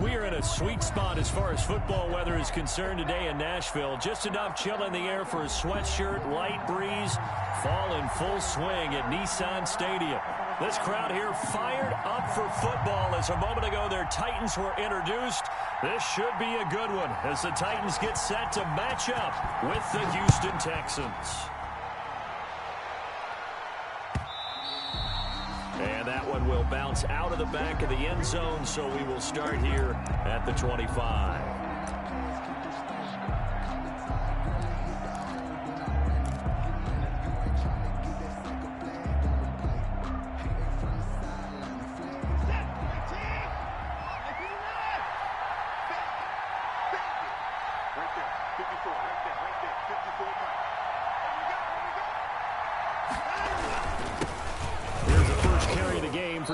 We are in a sweet spot as far as football weather is concerned today in Nashville. Just enough chill in the air for a sweatshirt, light breeze, fall in full swing at Nissan Stadium. This crowd here fired up for football as a moment ago their Titans were introduced. This should be a good one as the Titans get set to match up with the Houston Texans. And that one will bounce out of the back of the end zone, so we will start here at the 25.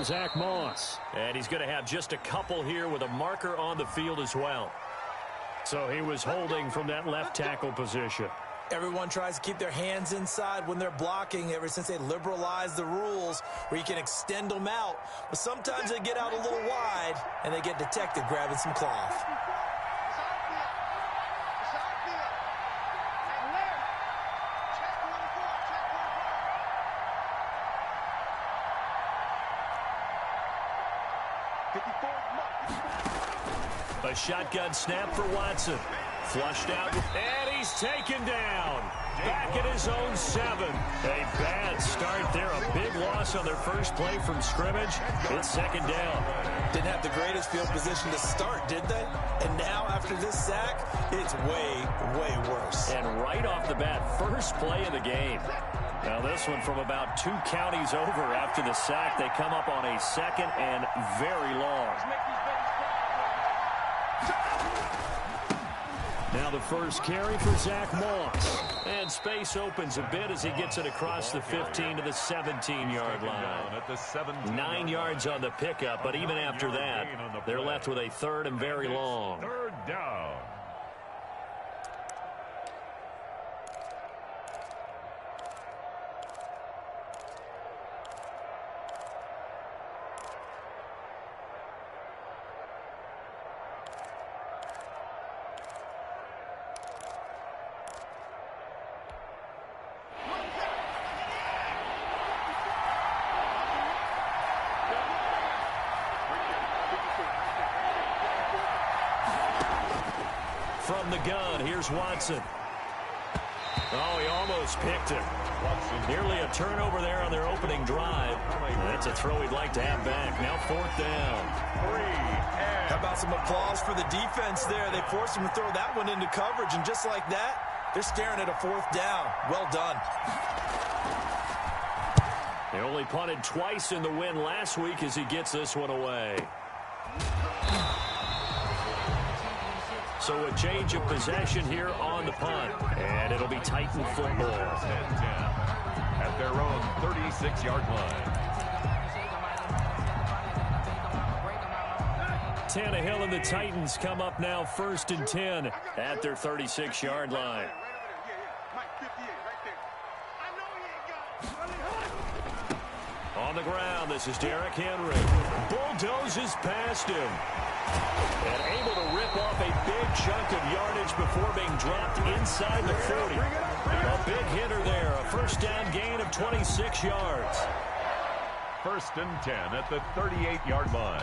Zach Moss, and he's going to have just a couple here with a marker on the field as well. So he was holding from that left tackle position. Everyone tries to keep their hands inside when they're blocking ever since they liberalized the rules where you can extend them out. But sometimes they get out a little wide and they get detected grabbing some cloth. A shotgun snap for Watson. Flushed out, and he's taken down. Back at his own 7. A bad start there. A big loss on their first play from scrimmage. It's second down. Didn't have the greatest field position to start, did they? And now, after this sack, it's way, way worse. And right off the bat, first play of the game. Now this one from about 2 counties over after the sack. They come up on a second and very long. Now the first carry for Zach Moss. And space opens a bit as he gets it across the 15 to the 17-yard line. 9 yards on the pickup, but even after that, they're left with a third and very long. Third down. From the gun, here's Watson. Oh, he almost picked it. Nearly a turnover there on their opening drive. That's a throw he'd like to have back. Now 4th down. How about some applause for the defense there? They forced him to throw that one into coverage, and just like that, they're staring at a 4th down. Well done. They only punted twice in the win last week as he gets this one away. So a change of possession here on the punt. And it'll be Titan football. At their own 36-yard line. Tannehill and the Titans come up now 1st and 10 at their 36-yard line. On the ground, this is Derrick Henry. Bulldozes past him. And able to rip off a big chunk of yardage before being dropped inside the 40. A big hitter there. A first down gain of 26 yards. 1st and 10 at the 38-yard line.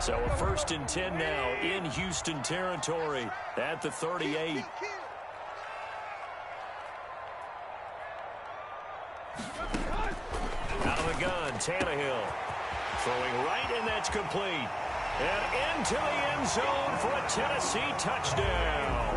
So a 1st and 10 now in Houston territory at the 38. Out of the gun, Tannehill. Throwing right, and that's complete. And into the end zone for a Tennessee touchdown.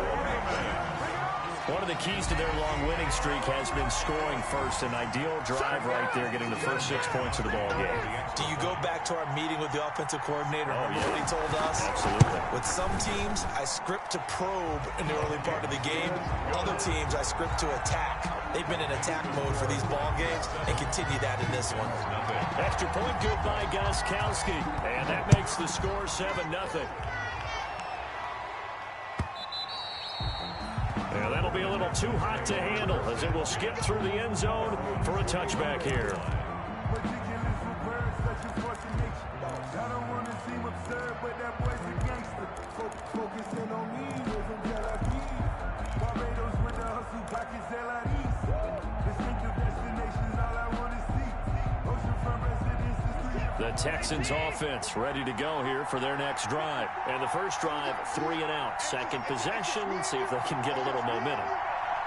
One of the keys to their long winning streak has been scoring first. An ideal drive right there, getting the first 6 points of the ball game. Do you go back to our meeting with the offensive coordinator? Remember what he told us? Absolutely. With some teams, I script to probe in the early part of the game. Other teams, I script to attack. They've been in attack mode for these ball games and continue that in this one. Extra point good by Gostkowski. And that makes the score 7-0. Yeah, that'll be a little too hot to handle as it will skip through the end zone for a touchback here. The Texans offense ready to go here for their next drive. And the first drive, 3 and out. Second possession, see if they can get a little momentum.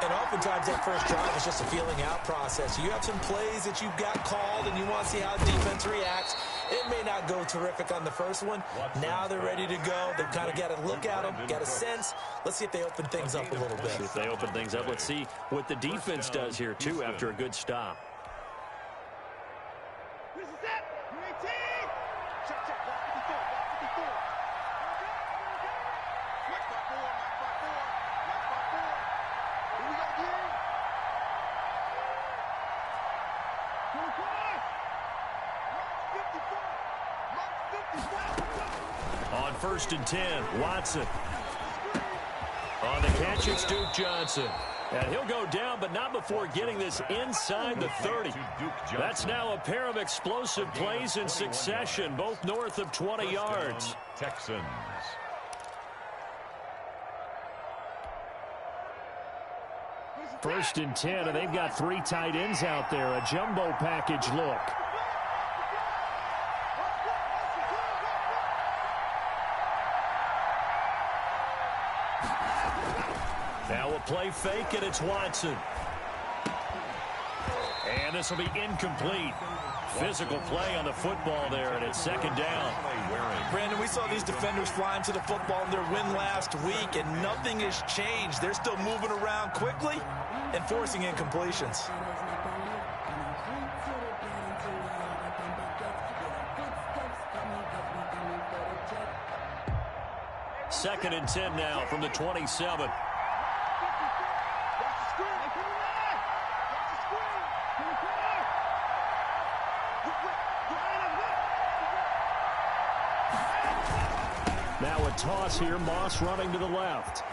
And oftentimes that first drive is just a feeling out process. You have some plays that you've got called and you want to see how defense reacts. It may not go terrific on the first one. Now they're ready to go. They've kind of got to look at them, got a sense. Let's see if they open things up a little bit. See if they open things up. Let's see what the defense does here, too, after a good stop. On 1st and 10, Watson. On the catch, it's Duke Johnson. And he'll go down, but not before getting this inside the 30. That's now a pair of explosive plays in succession, both north of 20 yards. Texans. First and 10, and they've got 3 tight ends out there. A jumbo package look. Now a play fake, and it's Watson. And this will be incomplete. Physical play on the football there, and it's 2nd down. Brandon, we saw these defenders flying to the football in their win last week, and nothing has changed. They're still moving around quickly and forcing incompletions. Second and 10 now from the 27. Now a toss here, Moss running to the left.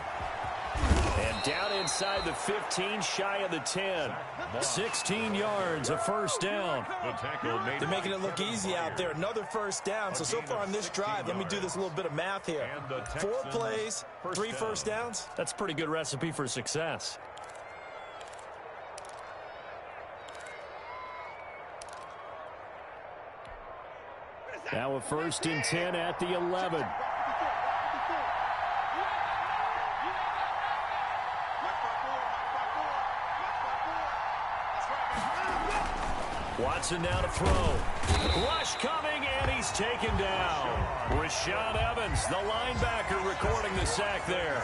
And down inside the 15, shy of the 10. 16 yards, a first down. They're making it look easy out there. Another first down. So far on this drive, let me do this little bit of math here. 4 plays, 3 first downs. That's a pretty good recipe for success. Now a 1st and 10 at the 11. Watson now to throw. Rush coming, and he's taken down. Rashaan Evans, the linebacker, recording the sack there.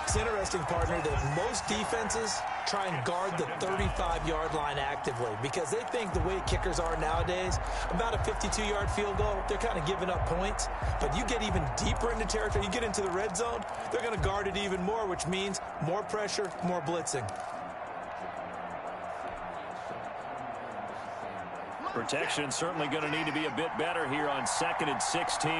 It's interesting, partner, that most defenses try and guard the 35-yard line actively because they think the way kickers are nowadays, about a 52-yard field goal, they're kind of giving up points. But you get even deeper into territory, you get into the red zone, they're going to guard it even more, which means more pressure, more blitzing. Protection certainly going to need to be a bit better here on 2nd and 16.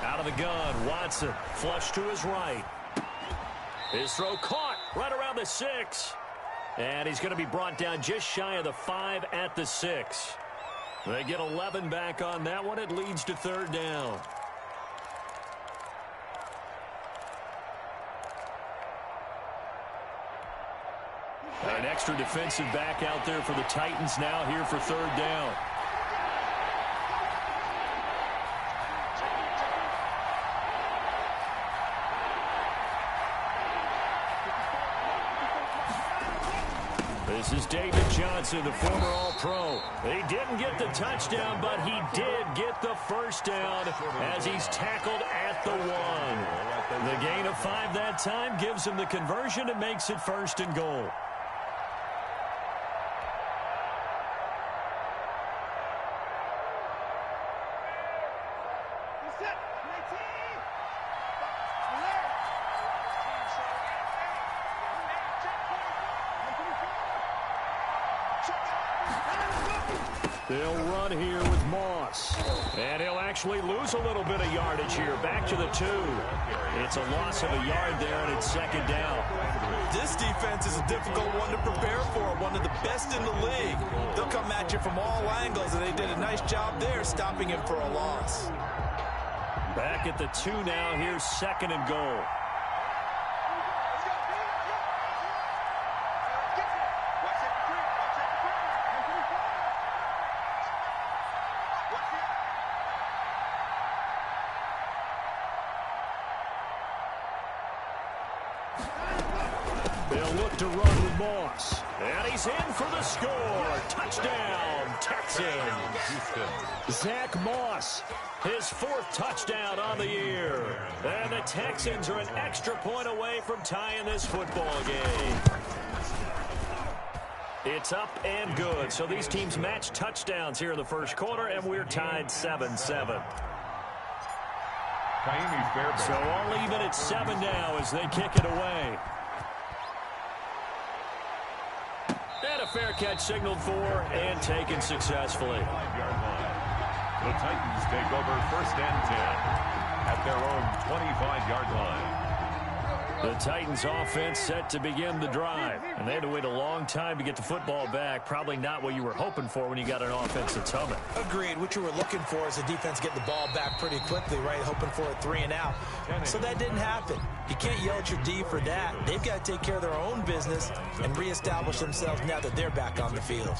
Out of the gun, Watson, flush to his right. His throw caught right around the 6. And he's going to be brought down just shy of the 5 at the 6. They get 11 back on that one. It leads to 3rd down. An extra defensive back out there for the Titans now here for 3rd down. This is David Johnson, the former All-Pro. He didn't get the touchdown, but he did get the first down as he's tackled at the 1. The gain of 5 that time gives him the conversion and makes it 1st and goal. They'll run here with Moss. And he'll actually lose a little bit of yardage here. Back to the 2. It's a loss of a yard there, and it's second down. This defense is a difficult one to prepare for, one of the best in the league. They'll come at you from all angles, and they did a nice job there stopping him for a loss. Back at the 2 now. Here's second and goal. They'll look to run with Moss. And he's in for the score. Touchdown, Texans. Zach Moss, his 4th touchdown on the year. And the Texans are an extra point away from tying this football game. It's up and good. So these teams match touchdowns here in the first quarter, and we're tied 7-7. So all even at 7 now as they kick it away. And a fair catch signaled for and taken successfully. The Titans take over 1st and 10 at their own 25-yard line. The Titans offense set to begin the drive. And they had to wait a long time to get the football back. Probably not what you were hoping for when you got an offense that's humming. Agreed. What you were looking for is the defense getting the ball back pretty quickly, right? Hoping for a 3 and out. So that didn't happen. You can't yell at your D for that. They've got to take care of their own business and reestablish themselves now that they're back on the field.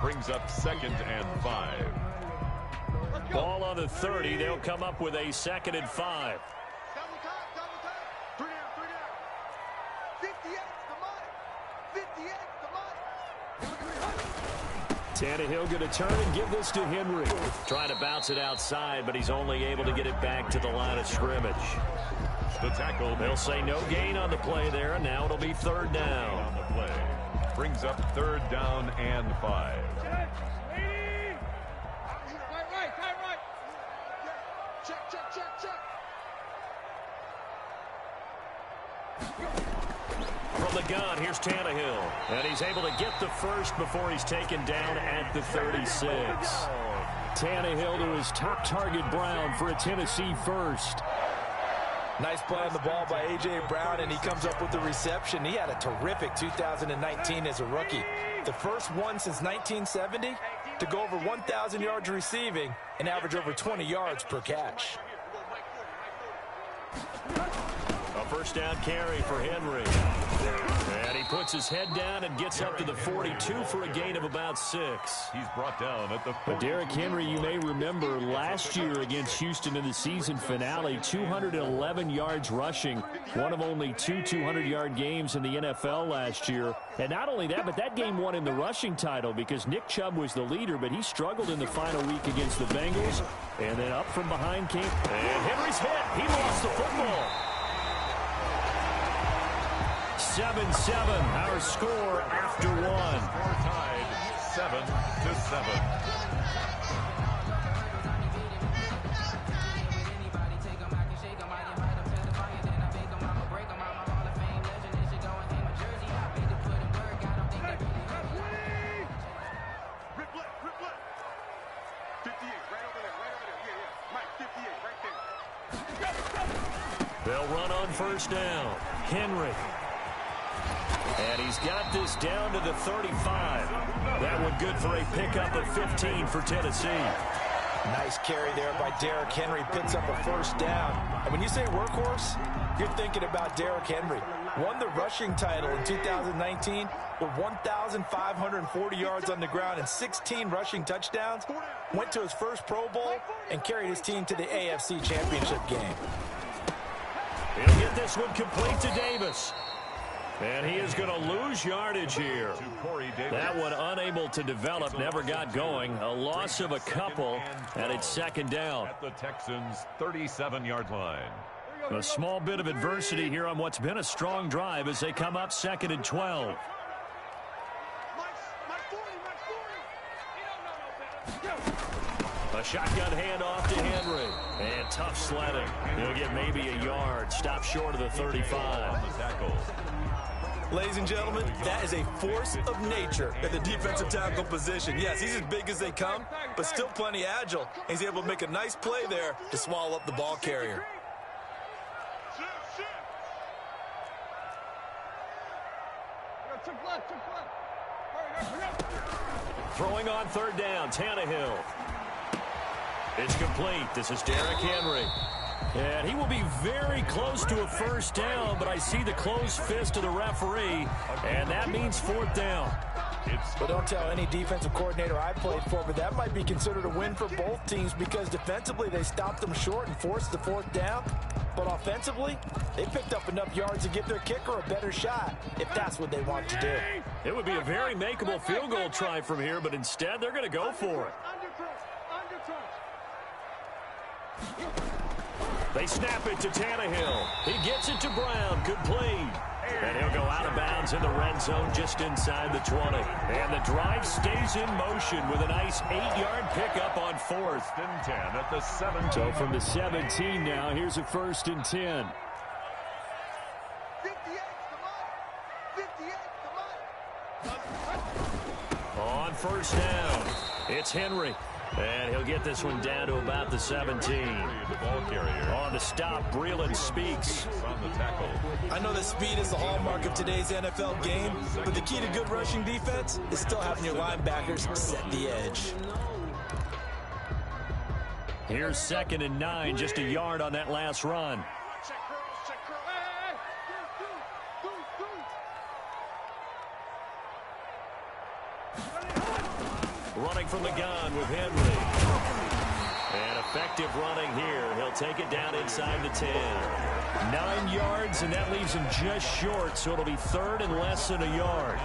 Brings up 2nd and 5. Ball on the 30. They'll come up with a 2nd and 5. Tannehill going to turn and give this to Henry. Trying to bounce it outside, but he's only able to get it back to the line of scrimmage. The tackle. They'll say no gain on the play there, and now it'll be 3rd down. On the play. Brings up 3rd down and 5. From the gun, here's Tannehill. And he's able to get the first before he's taken down at the 36. Tannehill to his top target, Brown, for a Tennessee first. Nice play on the ball by A.J. Brown, and he comes up with the reception. He had a terrific 2019 as a rookie. The first one since 1970 to go over 1,000 yards receiving and average over 20 yards per catch. A first down carry for Henry. And he puts his head down and gets up to the 42 for a gain of about 6. He's brought down at the 40. But Derrick Henry, you may remember last year against Houston in the season finale, 211 yards rushing, one of only 2 200-yard games in the NFL last year. And not only that, but that game won him the rushing title because Nick Chubb was the leader, but he struggled in the final week against the Bengals. And then up from behind came, and Henry's hit. He lost the football. 7-7, our score after 1. Score tied 7-7. They'll run on first down. Henry. And he's got this down to the 35. That one good for a pickup of 15 for Tennessee. Nice carry there by Derrick Henry. Picks up a first down. And when you say workhorse, you're thinking about Derrick Henry. Won the rushing title in 2019 with 1,540 yards on the ground and 16 rushing touchdowns. Went to his first Pro Bowl and carried his team to the AFC Championship game. He'll get this one complete to Davis. And he is going to lose yardage here. That one unable to develop, never got going. A loss of a couple, and it's second down. At the Texans' 37-yard line. A small bit of adversity here on what's been a strong drive as they come up 2nd and 12. A shotgun handoff to Henry. And tough sledding. He'll get maybe a yard. Stop short of the 35. On the tackle. Ladies and gentlemen, that is a force of nature at the defensive tackle position. Yes, he's as big as they come, but still plenty agile. He's able to make a nice play there to swallow up the ball carrier. Throwing on third down, Tannehill. It's complete. This is Derrick Henry. And he will be very close to a first down, but I see the closed fist of the referee, and that means fourth down. But don't tell any defensive coordinator I played for, but that might be considered a win for both teams because defensively they stopped them short and forced the fourth down. But offensively, they picked up enough yards to give their kicker a better shot if that's what they want to do. It would be a very makeable field goal try from here, but instead they're going to go for it. They snap it to Tannehill. He gets it to Brown. Good play. And he'll go out of bounds in the red zone just inside the 20. And the drive stays in motion with a nice 8-yard pickup on fourth. And 10 at the 17. So from the 17 now, here's a 1st and 10. 58, come on. On first down, it's Henry. And he'll get this one down to about the 17. The ball carrier. On the stop, Breeland Speaks. On the tackle. I know that speed is the hallmark of today's NFL game, but the key to good rushing defense is still having your linebackers set the edge. Here's 2nd and 9, just a yard on that last run. Running from the gun with Henry. And effective running here. He'll take it down inside the 10. 9 yards, and that leaves him just short, so it'll be 3rd and less than a yard.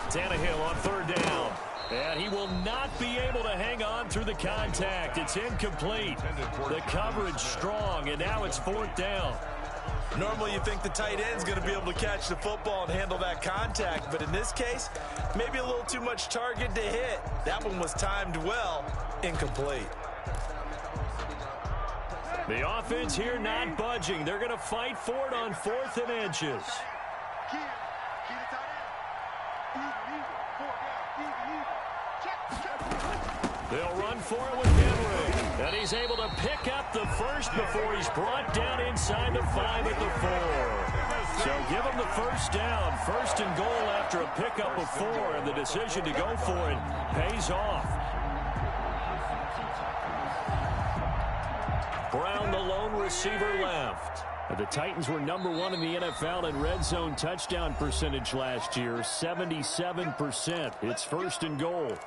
Tannehill on 3rd down. And he will not be able to hang on through the contact. It's incomplete. The coverage strong, and now it's 4th down. Normally you think the tight end's going to be able to catch the football and handle that contact, but in this case, maybe a little too much target to hit. That one was timed well, incomplete. The offense here not budging. They're going to fight for it on 4th and inches. They'll run for it with Henry. And he's able to pick up the first before he's brought down inside the 5 at the 4. So give him the first down. 1st and goal after a pickup of 4. And the decision to go for it pays off. Brown, the lone receiver, left. The Titans were #1 in the NFL in red zone touchdown percentage last year, 77%. It's 1st and goal.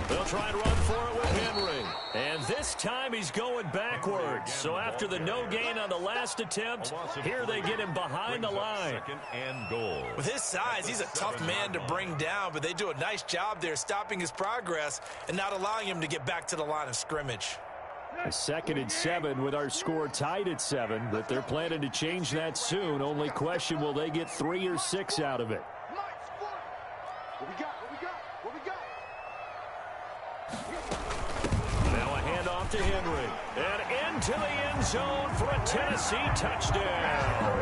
They'll try and run for it with Henry. And this time he's going backwards. So after the no gain on the last attempt, here they get him behind the line. 2nd and goal. With his size, he's a tough man to bring down, but they do a nice job there stopping his progress and not allowing him to get back to the line of scrimmage. A 2nd and 7 with our score tied at 7, but they're planning to change that soon. Only question, will they get 3 or 6 out of it? Now a handoff to Henry. And into the end zone for a Tennessee touchdown.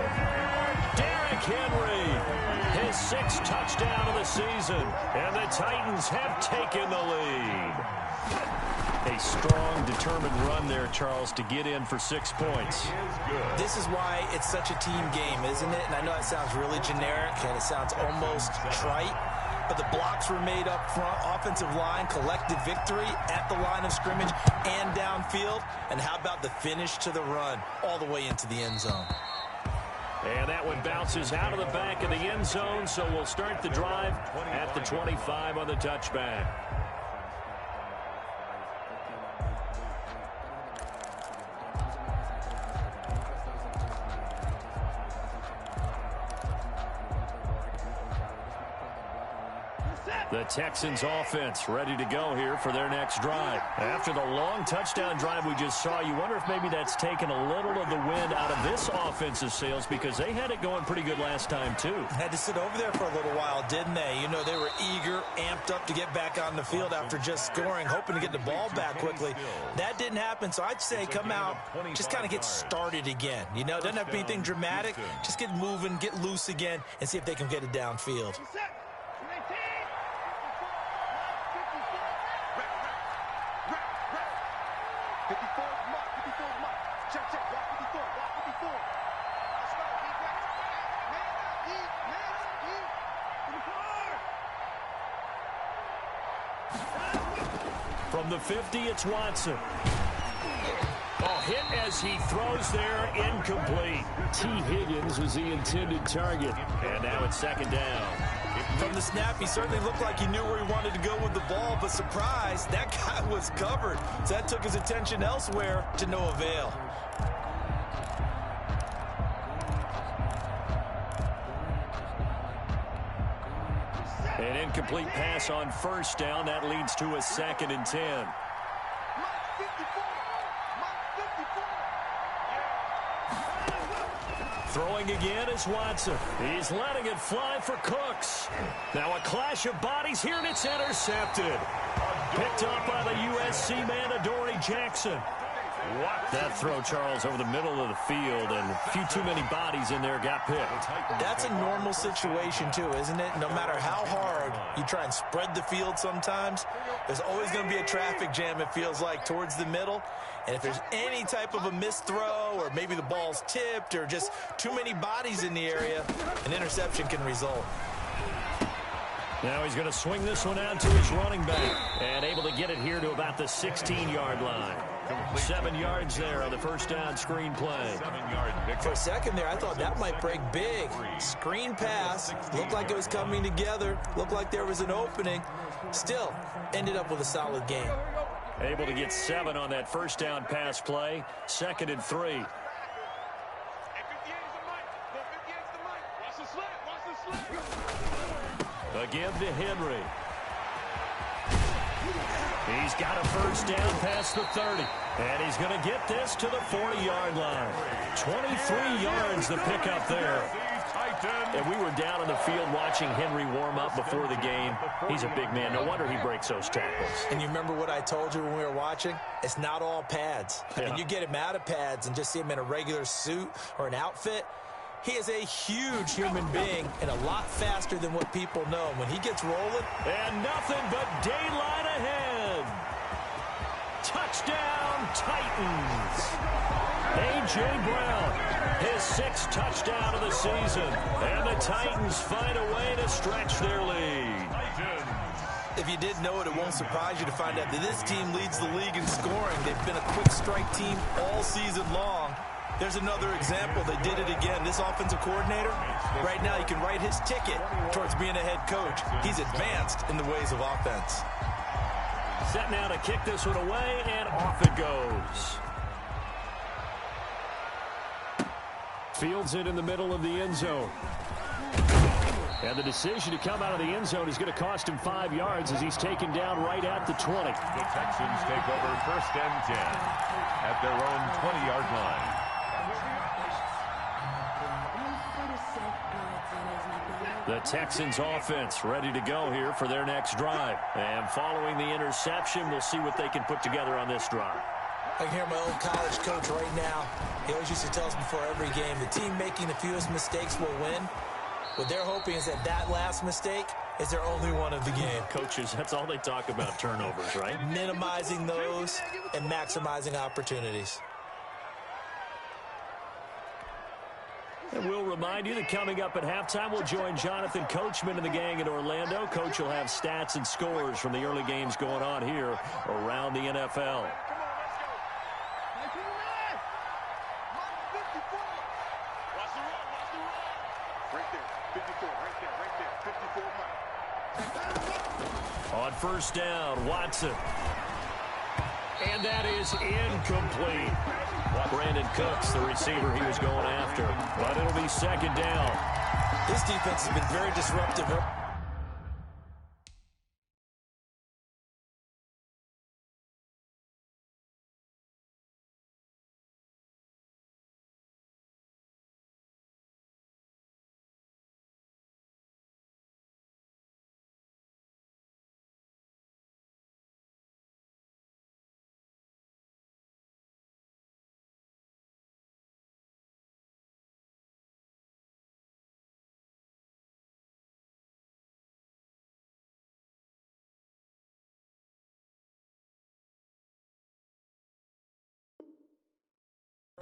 Derrick Henry, his 6th touchdown of the season. And the Titans have taken the lead. A strong, determined run there, Charles, to get in for 6 points. This is why it's such a team game, isn't it? And I know that sounds really generic and it sounds almost trite, but the blocks were made up front, offensive line, collected victory at the line of scrimmage and downfield. And how about the finish to the run all the way into the end zone? And that one bounces out of the back of the end zone, so we'll start the drive at the 25 on the touchback. The Texans offense ready to go here for their next drive. After the long touchdown drive we just saw, you wonder if maybe that's taken a little of the wind out of this offensive sails, because they had it going pretty good last time too. Had to sit over there for a little while, didn't they? You know, they were eager, amped up to get back on the field after just scoring, hoping to get the ball back quickly. That didn't happen, so I'd say come out, just kind of get started again. You know, it doesn't have to be anything dramatic. Just get moving, get loose again, and see if they can get it downfield. From the 50, it's Watson. Oh, hit as he throws there, incomplete. T. Higgins was the intended target. And now it's second down. From the snap, he certainly looked like he knew where he wanted to go with the ball, but surprise, that guy was covered. So that took his attention elsewhere to no avail. An incomplete pass on first down. That leads to a 2nd and 10. Throwing again is Watson. He's letting it fly for Cooks. Now a clash of bodies here, and it's intercepted. Picked up by the USC man, Adoree Jackson. That throw, Charles, over the middle of the field, and a few too many bodies in there got picked. That's a normal situation, too, isn't it? No matter how hard you try and spread the field sometimes, there's always going to be a traffic jam, it feels like, towards the middle. And if there's any type of a missed throw, or maybe the ball's tipped, or just too many bodies in the area, an interception can result. Now he's going to swing this one out to his running back, and able to get it here to about the 16-yard line. 7 yards there on the first down screen play. For a second there, I thought that might break big. Screen pass, looked like it was coming together, looked like there was an opening. Still, ended up with a solid game. Able to get 7 on that first down pass play. 2nd and 3. Again to Henry. He's got a first down past the 30. And he's going to get this to the 40-yard line. 23 yards the pickup there. And we were down on the field watching Henry warm up before the game. He's a big man. No wonder he breaks those tackles. And you remember what I told you when we were watching? It's not all pads. I mean, you get him out of pads and just see him in a regular suit or an outfit. He is a huge human being and a lot faster than what people know. When he gets rolling. And nothing but daylight ahead. Touchdown, Titans. A.J. Brown, his 6th touchdown of the season. And the Titans find a way to stretch their lead. If you didn't know it, it won't surprise you to find out that this team leads the league in scoring. They've been a quick strike team all season long. There's another example. They did it again. This offensive coordinator, right now, he can write his ticket towards being a head coach. He's advanced in the ways of offense. Set now to kick this one away, and off it goes. Fields it in the middle of the end zone. And the decision to come out of the end zone is going to cost him 5 yards as he's taken down right at the 20. The Texans take over 1st and 10 at their own 20-yard line. The Texans offense ready to go here for their next drive. And following the interception, we'll see what they can put together on this drive. I can hear my old college coach right now. He always used to tell us before every game, the team making the fewest mistakes will win. What they're hoping is that that last mistake is their only one of the game. Coaches, that's all they talk about, turnovers, right? Minimizing those and maximizing opportunities. And we'll remind you that coming up at halftime, we'll join Jonathan Coachman and the gang in Orlando. Coach will have stats and scores from the early games going on here around the NFL. On first down, Watson. And that is incomplete. Brandon Cooks, the receiver he was going after. But it'll be second down. This defense has been very disruptive.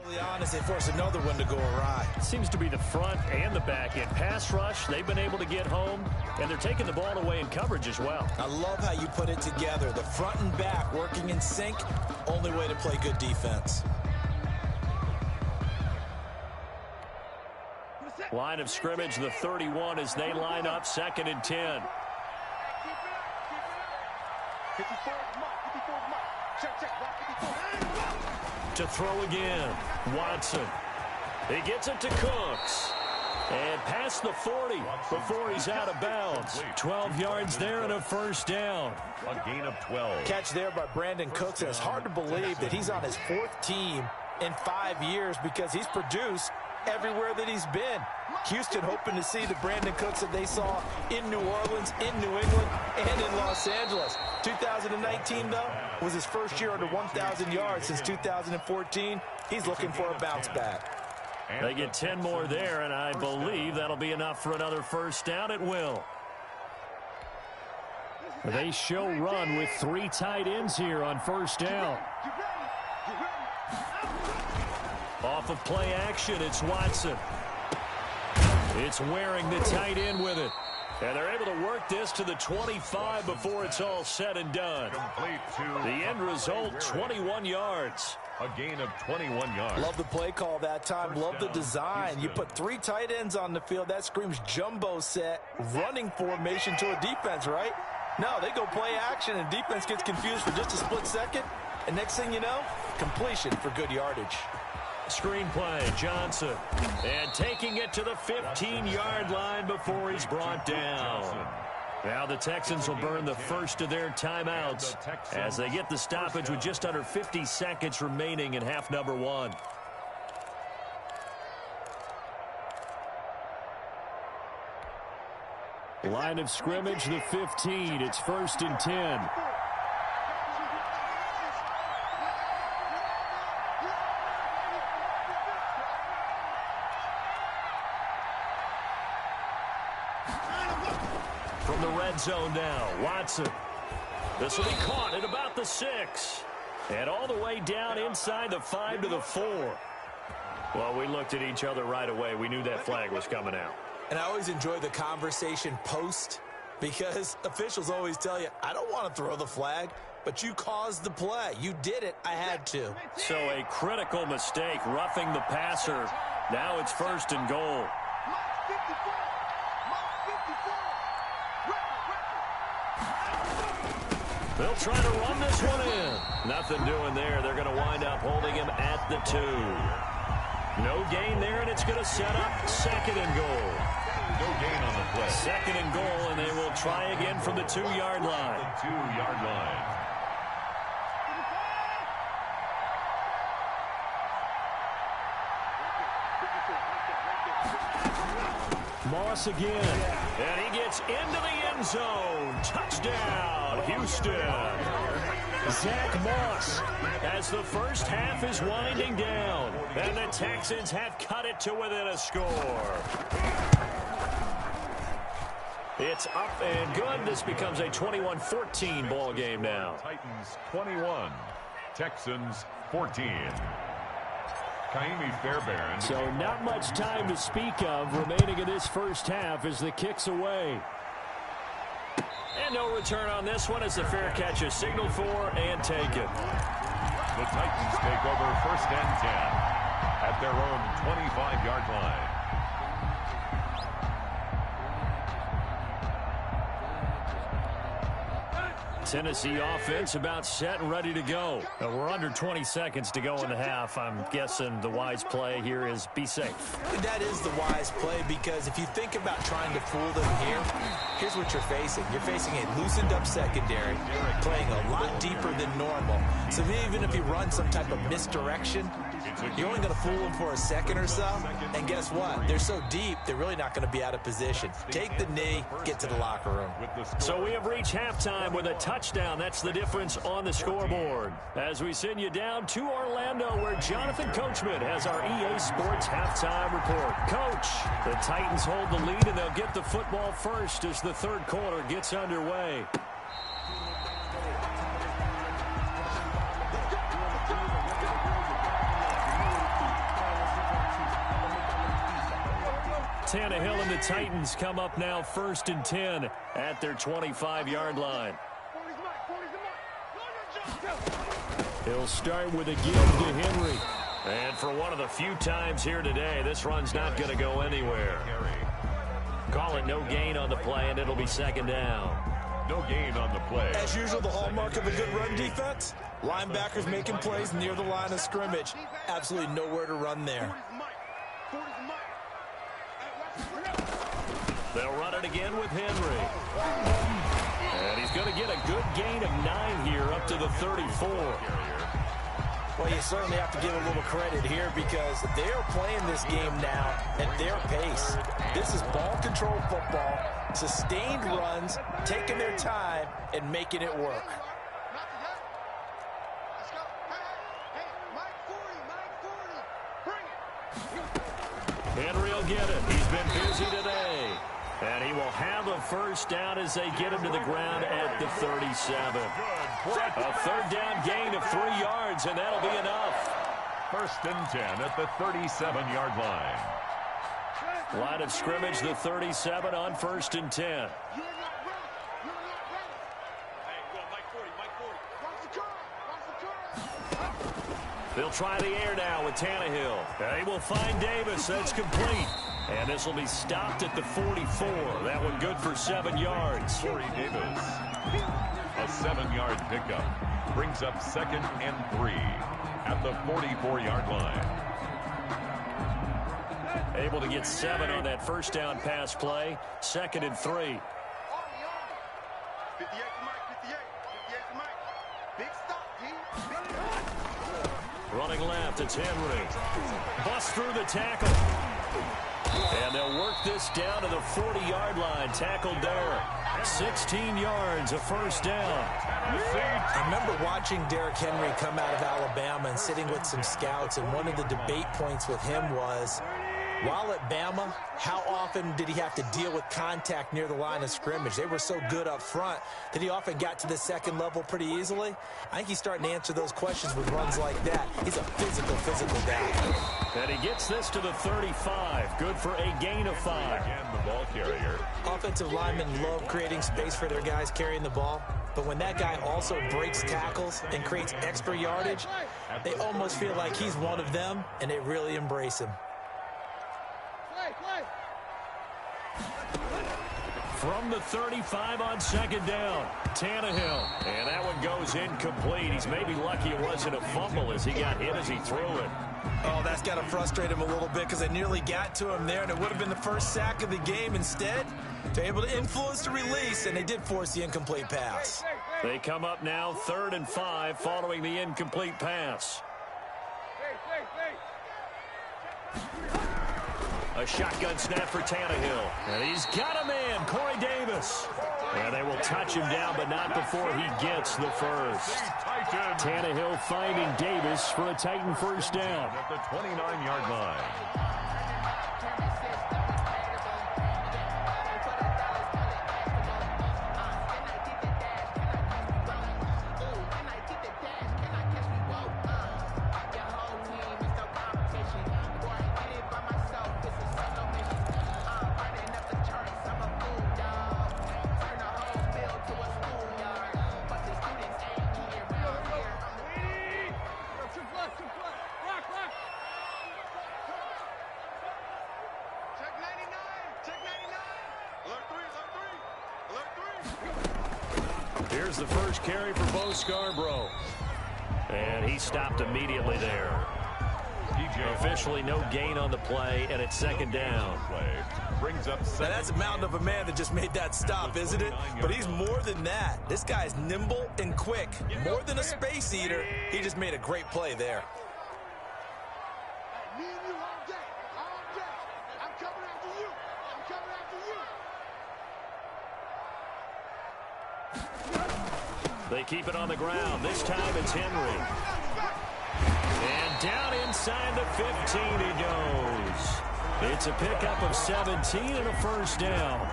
Early on as they force another one to go awry. Seems to be the front and the back end. Pass rush, they've been able to get home, and they're taking the ball away in coverage as well. I love how you put it together. The front and back working in sync, only way to play good defense. Line of scrimmage, the 31 as they line up, 2nd and 10. To throw again, Watson. He gets it to Cooks. And past the 40 before he's out of bounds. 12 yards there and a first down. A gain of 12. Catch there by Brandon Cooks. And it's hard to believe that he's on his 4th team in 5 years because he's produced everywhere that he's been. Houston hoping to see the Brandon Cooks that they saw in New Orleans, in New England, and in Los Angeles. 2019, though, was his first year under 1,000 yards since 2014. He's looking for a bounce back. They get 10 more there, and I believe that'll be enough for another first down. It will. They show run with 3 tight ends here on first down. Off of play action, it's Watson. It's Waring, the tight end, with it. And they're able to work this to the 25 before it's all said and done. The end result, 21 yards. A gain of 21 yards. Love the play call that time. Love the design. You put 3 tight ends on the field. That screams jumbo set, running formation to a defense, right? No, they go play action, and defense gets confused for just a split second. And next thing you know, completion for good yardage. Screenplay, Johnson. And taking it to the 15-yard line before he's brought down. Now the Texans will burn the first of their timeouts as they get the stoppage with just under 50 seconds remaining in half number 1. Line of scrimmage, the 15. It's 1st and 10. From the red zone now, Watson. This will be caught at about the 6. And all the way down inside the 5 to the 4. Well, we looked at each other right away. We knew that flag was coming out. And I always enjoy the conversation post because officials always tell you, I don't want to throw the flag, but you caused the play. You did it. I had to. So a critical mistake, roughing the passer. Now it's 1st and goal. They'll try to run this one in. Nothing doing there. They're going to wind up holding him at the 2. No gain there, and it's going to set up 2nd and goal. No gain on the play. 2nd and goal, and they will try again from the 2-yard line. The 2-yard line. Moss again, and he gets into the end zone. Touchdown, Houston. Zach Moss as the first half is winding down, and the Texans have cut it to within a score. It's up and good. This becomes a 21-14 ball game now. Titans 21, Texans 14. Kaimi Fairbairn. So not much time to speak of remaining in this first half as the kick's away. And no return on this one as the fair catch is signaled for and taken. The Titans take over 1st and 10 at their own 25-yard line. Tennessee offense about set and ready to go. We're under 20 seconds to go in the half. I'm guessing the wise play here is be safe. That is the wise play, because if you think about trying to fool them here, here's what you're facing. You're facing a loosened up secondary, playing a lot deeper than normal. So even if you run some type of misdirection, you're only going to fool them for a second or so. And guess what? They're so deep, they're really not going to be out of position. Take the knee, get to the locker room. So we have reached halftime with a touchdown. That's the difference on the scoreboard. As we send you down to Orlando, where Jonathan Coachman has our EA Sports halftime report. Coach, the Titans hold the lead, and they'll get the football first as the third quarter gets underway. Tannehill and the Titans come up now 1st and 10 at their 25-yard line. He'll start with a give to Henry. And for one of the few times here today, this run's not going to go anywhere. Call it no gain on the play, and it'll be 2nd down. No gain on the play. As usual, the hallmark of a good run defense, linebackers making plays near the line of scrimmage. Absolutely nowhere to run there. They'll run it again with Henry. And he's going to get a good gain of 9 here up to the 34. Well, you certainly have to give a little credit here, because they're playing this game now at their pace. This is ball control football, sustained runs, taking their time and making it work. Henry will get it. He's been busy today. And he will have a first down as they get him to the ground at the 37. A 3rd down gain of 3 yards, and that'll be enough. 1st and 10 at the 37-yard line. Line of scrimmage, the 37 on 1st and 10. They'll try the air now with Tannehill. They will find Davis. That's complete. And this will be stopped at the 44. That one good for 7 yards. Corey Davis. A 7-yard pickup. Brings up 2nd and 3 at the 44-yard line. Able to get 7 on that first down pass play. 2nd and 3. Running left, it's Henry. Bust through the tackle. And they'll work this down to the 40-yard line. Tackled there. 16 yards, a first down. I remember watching Derrick Henry come out of Alabama and sitting with some scouts, and one of the debate points with him was, while at Bama, how often did he have to deal with contact near the line of scrimmage? They were so good up front that he often got to the second level pretty easily. I think he's starting to answer those questions with runs like that. He's a physical guy. And he gets this to the 35. Good for a gain of 5. Again, the ball carrier. Offensive linemen love creating space for their guys carrying the ball. But when that guy also breaks tackles and creates extra yardage, they almost feel like he's one of them, and they really embrace him. From the 35 on 2nd down, Tannehill. And that one goes incomplete. He's maybe lucky it wasn't a fumble as he got hit as he threw it. Oh, that's got to frustrate him a little bit, because they nearly got to him there, and it would have been the first sack of the game. Instead, they're able to influence the release, and they did force the incomplete pass. They come up now 3rd and 5 following the incomplete pass. A shotgun snap for Tannehill. And he's got a man, Corey Davis. And they will touch him down, but not before he gets the first. Tannehill finding Davis for a Titan first down. At the 29-yard line. Here's the first carry for Bo Scarborough. And he stopped immediately there. Officially no gain on the play, and it's second down. Brings up now that's a mountain of a man that just made that stop, isn't it? But he's more than that. This guy's nimble and quick. More than a space eater. He just made a great play there. They keep it on the ground. This time it's Henry. And down inside the 15 he goes. It's a pickup of 17 and a first down.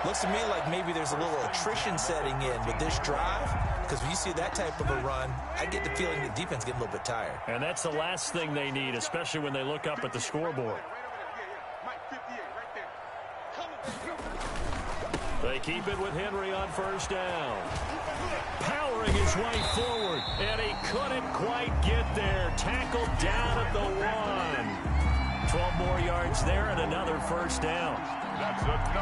Looks to me like maybe there's a little attrition setting in with this drive, because when you see that type of a run, I get the feeling the defense getting a little bit tired. And that's the last thing they need, especially when they look up at the scoreboard. They keep it with Henry on first down. Powering his way forward, and he couldn't quite get there. Tackled down at the 1. 12 more yards there and another first down.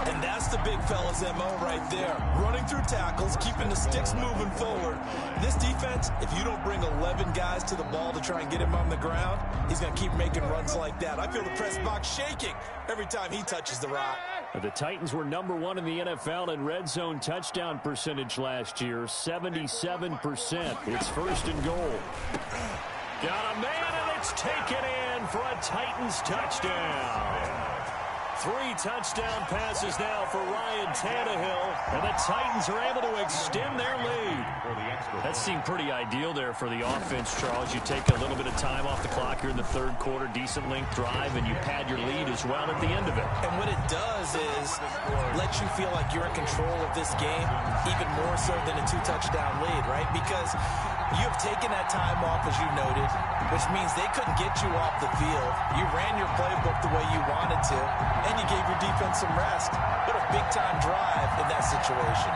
And that's the big fella's MO right there. Running through tackles, keeping the sticks moving forward. This defense, if you don't bring 11 guys to the ball to try and get him on the ground, he's going to keep making runs like that. I feel the press box shaking every time he touches the rock. The Titans were number 1 in the NFL in red zone touchdown percentage last year, 77%. It's first and goal. Got a man, and it's taken in for a Titans touchdown. 3 touchdown passes now for Ryan Tannehill, and the Titans are able to extend their lead. That seemed pretty ideal there for the offense, Charles. You take a little bit of time off the clock here in the third quarter, decent length drive, and you pad your lead as well at the end of it. And what it does is let you feel like you're in control of this game, even more so than a 2-touchdown lead, right? Because you have taken that time off, as you noted, which means they couldn't get you off the field. You ran your playbook the way you wanted to, and you gave your defense some rest. What a big-time drive in that situation.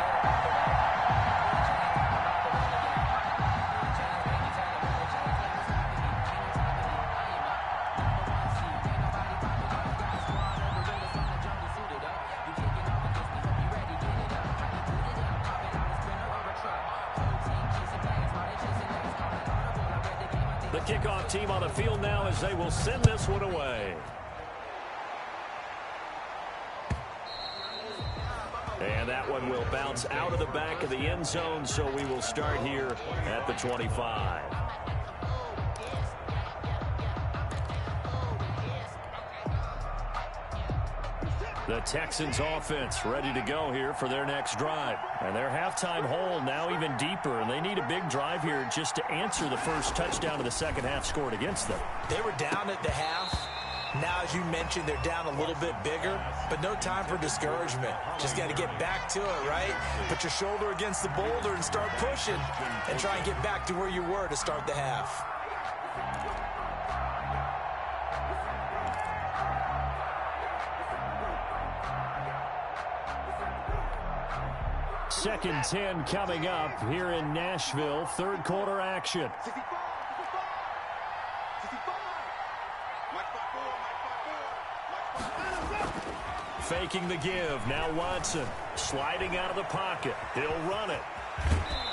The kickoff team on the field now as they will send this one away. And that one will bounce out of the back of the end zone, so we will start here at the 25. The Texans offense ready to go here for their next drive. And their halftime hole now even deeper, and they need a big drive here just to answer the first touchdown of the second half scored against them. They were down at the half. Now, as you mentioned, they're down a little bit bigger, but no time for discouragement. Just got to get back to it, right? Put your shoulder against the boulder and start pushing and try and get back to where you were to start the half. Second 10 coming up here in Nashville. Third quarter action. Faking the give. Now Watson sliding out of the pocket. He'll run it.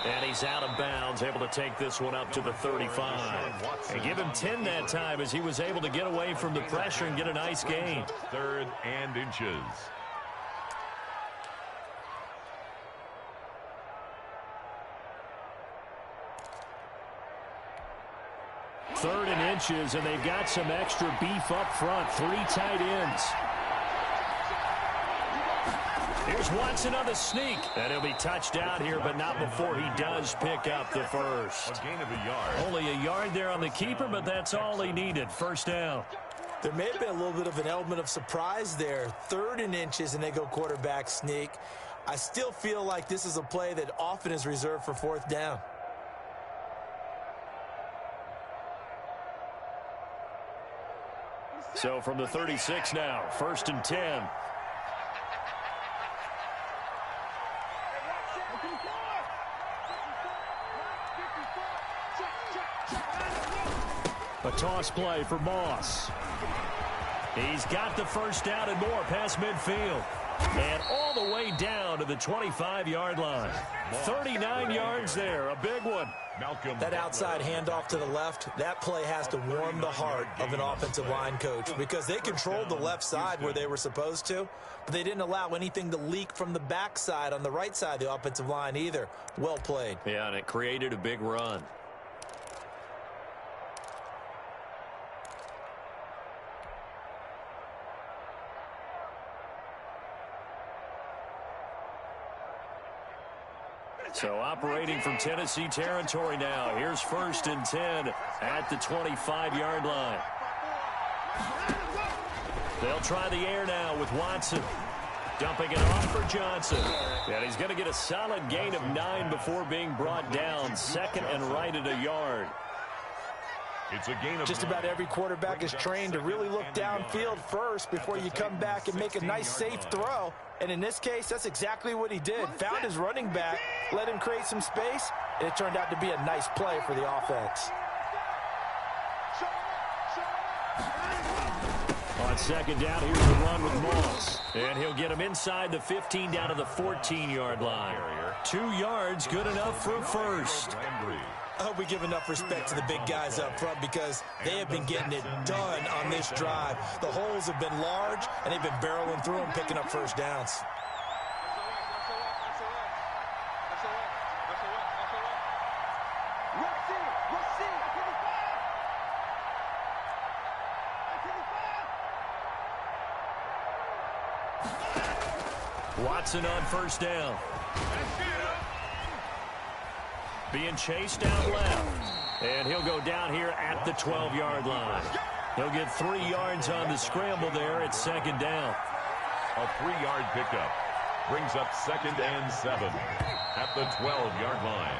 And he's out of bounds, able to take this one up to the 35. And give him 10 that time as he was able to get away from the pressure and get a nice gain. 3rd and inches. 3rd and inches, and they've got some extra beef up front. 3 tight ends. Here's Watson on the sneak. And he'll be touched out here, but not before he does pick up the first. A gain of a yard. Only a yard there on the keeper, but that's all he needed. First down. There may have been a little bit of an element of surprise there. 3rd and inches, and they go quarterback sneak. I still feel like this is a play that often is reserved for 4th down. So from the 36 now, 1st and 10. A toss play for Moss. He's got the first down and more past midfield. And all the way down down to the 25-yard line. 39 yards there, a big one. That outside handoff to the left, that play has to warm the heart of an offensive line coach because they controlled the left side where they were supposed to, but they didn't allow anything to leak from the backside on the right side of the offensive line either. Well played. Yeah, and it created a big run. So operating from Tennessee territory now. Here's 1st and 10 at the 25-yard line. They'll try the air now with Watson. Dumping it off for Johnson. And he's going to get a solid gain of 9 before being brought down. 2nd and right at a yard. It's a gain of Just about every quarterback is trained to really look downfield first before you come back and make a nice, safe throw. And in this case, that's exactly what he did. Found his running back, let him create some space, and it turned out to be a nice play for the offense. On 2nd down, here's the run with Moss. And he'll get him inside the 15 down to the 14-yard line. 2 yards, good enough for a first. I hope we give enough respect to the big guys up front because they have been getting it done on this drive. The holes have been large, and they've been barreling through them, picking up first downs. Watson on 1st down. Being chased out left. And he'll go down here at the 12-yard line. He'll get 3 yards on the scramble there at 2nd down. A 3-yard pickup brings up 2nd and 7 at the 12-yard line.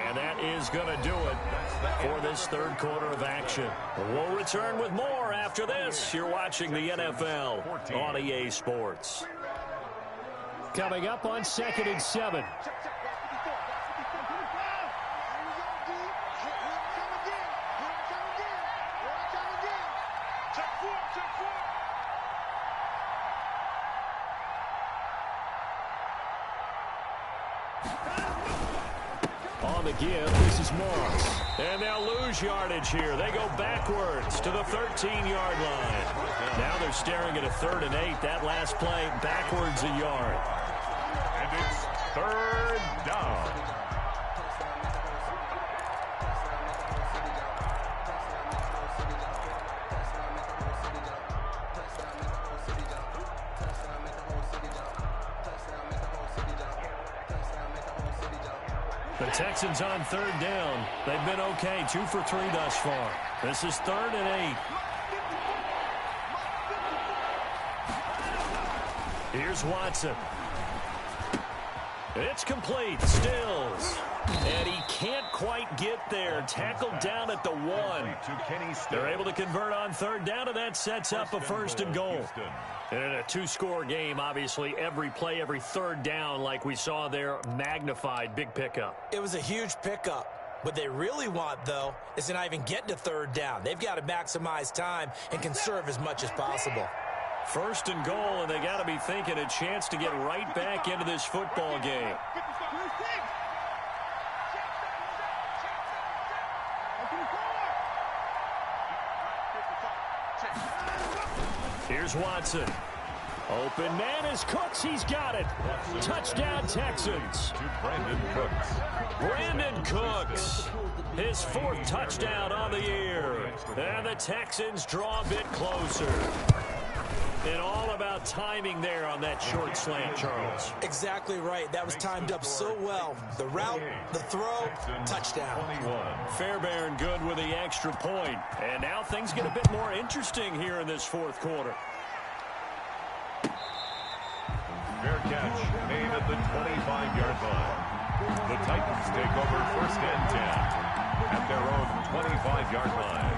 And that is going to do it for this 3rd quarter of action. We'll return with more after this. You're watching the NFL on EA Sports. Coming up on 2nd and 7. On the give, this is Moss. And they'll lose yardage here. They go backwards to the 13-yard line. Now they're staring at a 3rd and 8. That last play, backwards a yard. And it's 3rd down. The Texans on 3rd down. They've been okay, 2 for 3 thus far. This is 3rd and 8. Here's Watson. It's complete. Stills. And he can't quite get there. Tackled down at the 1. They're able to convert on 3rd down, and that sets up a 1st and goal. And in a 2-score game, obviously, every play, every 3rd down, like we saw there, magnified. Big pickup. It was a huge pickup. What they really want, though, is to not even get to 3rd down. They've got to maximize time and conserve as much as possible. 1st and goal, and they got to be thinking a chance to get right back into this football game. Here's Watson. Open man is Cooks. He's got it. Touchdown, Texans. To Brandon Cooks. Brandon Cooks. His 4th touchdown on the year. And the Texans draw a bit closer. And all about timing there on that short slant, Charles. Exactly right. That was timed up so well. The route, the throw, touchdown. Fairbairn good with the extra point. And now things get a bit more interesting here in this 4th quarter. Fair catch made at the 25-yard line. The Titans take over 1st and 10 at their own 25-yard line.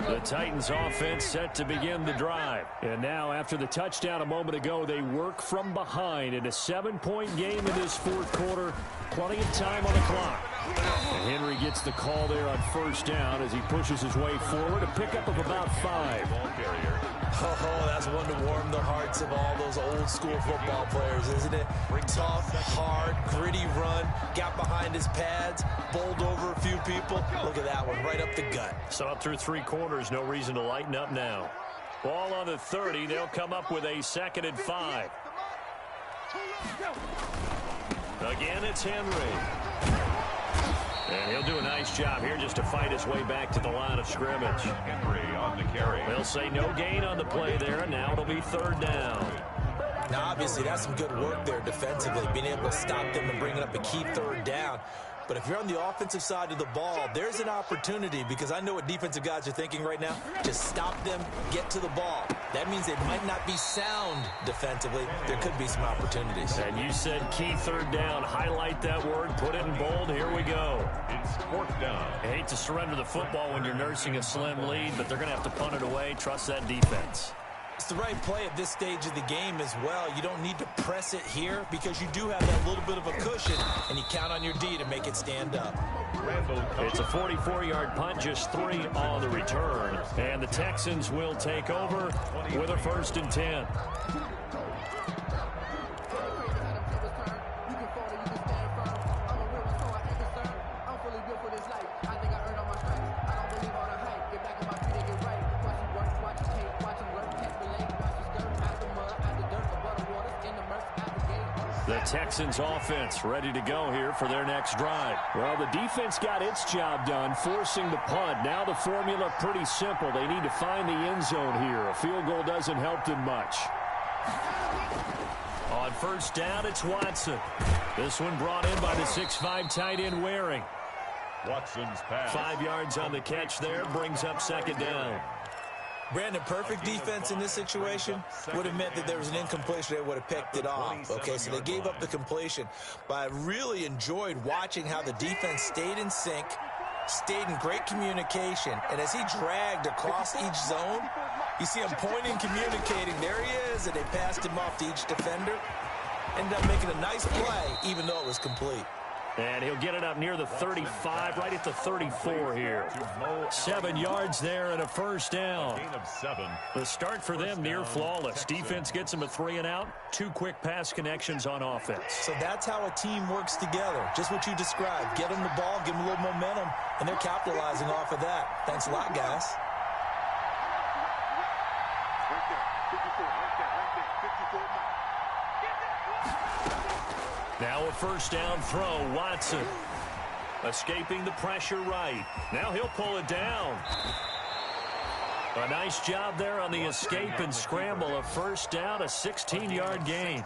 The Titans offense set to begin the drive. And now after the touchdown a moment ago, they work from behind in a 7-point game in this 4th quarter. Plenty of time on the clock. And Henry gets the call there on 1st down as he pushes his way forward. A pickup of about 5. Oh, one to warm the hearts of all those old-school football players, isn't it? Tough, hard, gritty run, got behind his pads, bowled over a few people. Look at that one, right up the gut. So up through 3 quarters, no reason to lighten up now. Ball on the 30. They'll come up with a 2nd and 5. Again, it's Henry. And he'll do a nice job here just to fight his way back to the line of scrimmage. Henry on the carry. They'll say no gain on the play there, and now it'll be 3rd down. Now, obviously, that's some good work there defensively, being able to stop them and bringing up a key 3rd down. But if you're on the offensive side of the ball, there's an opportunity, because I know what defensive guys are thinking right now. Just stop them, get to the ball. That means they might not be sound defensively. There could be some opportunities. And you said key 3rd down. Highlight that word. Put it in bold. Here we go. It's 4th down. I hate to surrender the football when you're nursing a slim lead, but they're going to have to punt it away. Trust that defense. It's the right play at this stage of the game as well. You don't need to press it here because you do have that little bit of a cushion, and you count on your D to make it stand up. It's a 44-yard punt, just 3 on the return. And the Texans will take over with a 1st and 10. The Texans offense ready to go here for their next drive. Well, the defense got its job done, forcing the punt. Now the formula pretty simple. They need to find the end zone here. A field goal doesn't help them much. On 1st down, it's Watson. This one brought in by the 6'5" tight end Waring. Watson's pass. 5 yards on the catch there, brings up 2nd down. Brandon, perfect defense in this situation would have meant that there was an incompletion. They would have picked it off. Okay, so they gave up the completion. But I really enjoyed watching how the defense stayed in sync, stayed in great communication. And as he dragged across each zone, you see him pointing, communicating. There he is, and they passed him off to each defender. Ended up making a nice play, even though it was complete. And he'll get it up near the 35, right at the 34 here. 7 yards there and a 1st down. Gain of 7. The start for them near flawless. Defense gets them a 3 and out. 2 quick pass connections on offense. So that's how a team works together. Just what you described. Get them the ball, give them a little momentum, and they're capitalizing off of that. Thanks a lot, guys. Now a 1st down throw. Watson escaping the pressure right. Now he'll pull it down. A nice job there on the escape and scramble. A 1st down, a 16-yard gain.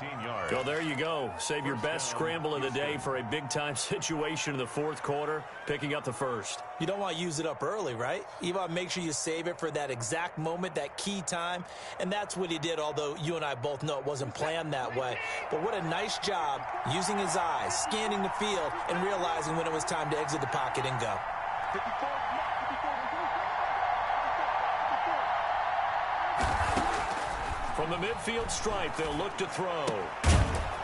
So there you go. Save your best scramble of the day for a big-time situation in the 4th quarter, picking up the 1st. You don't want to use it up early, right? You want to make sure you save it for that exact moment, that key time. And that's what he did, although you and I both know it wasn't planned that way. But what a nice job using his eyes, scanning the field, and realizing when it was time to exit the pocket and go. From the midfield stripe, they'll look to throw.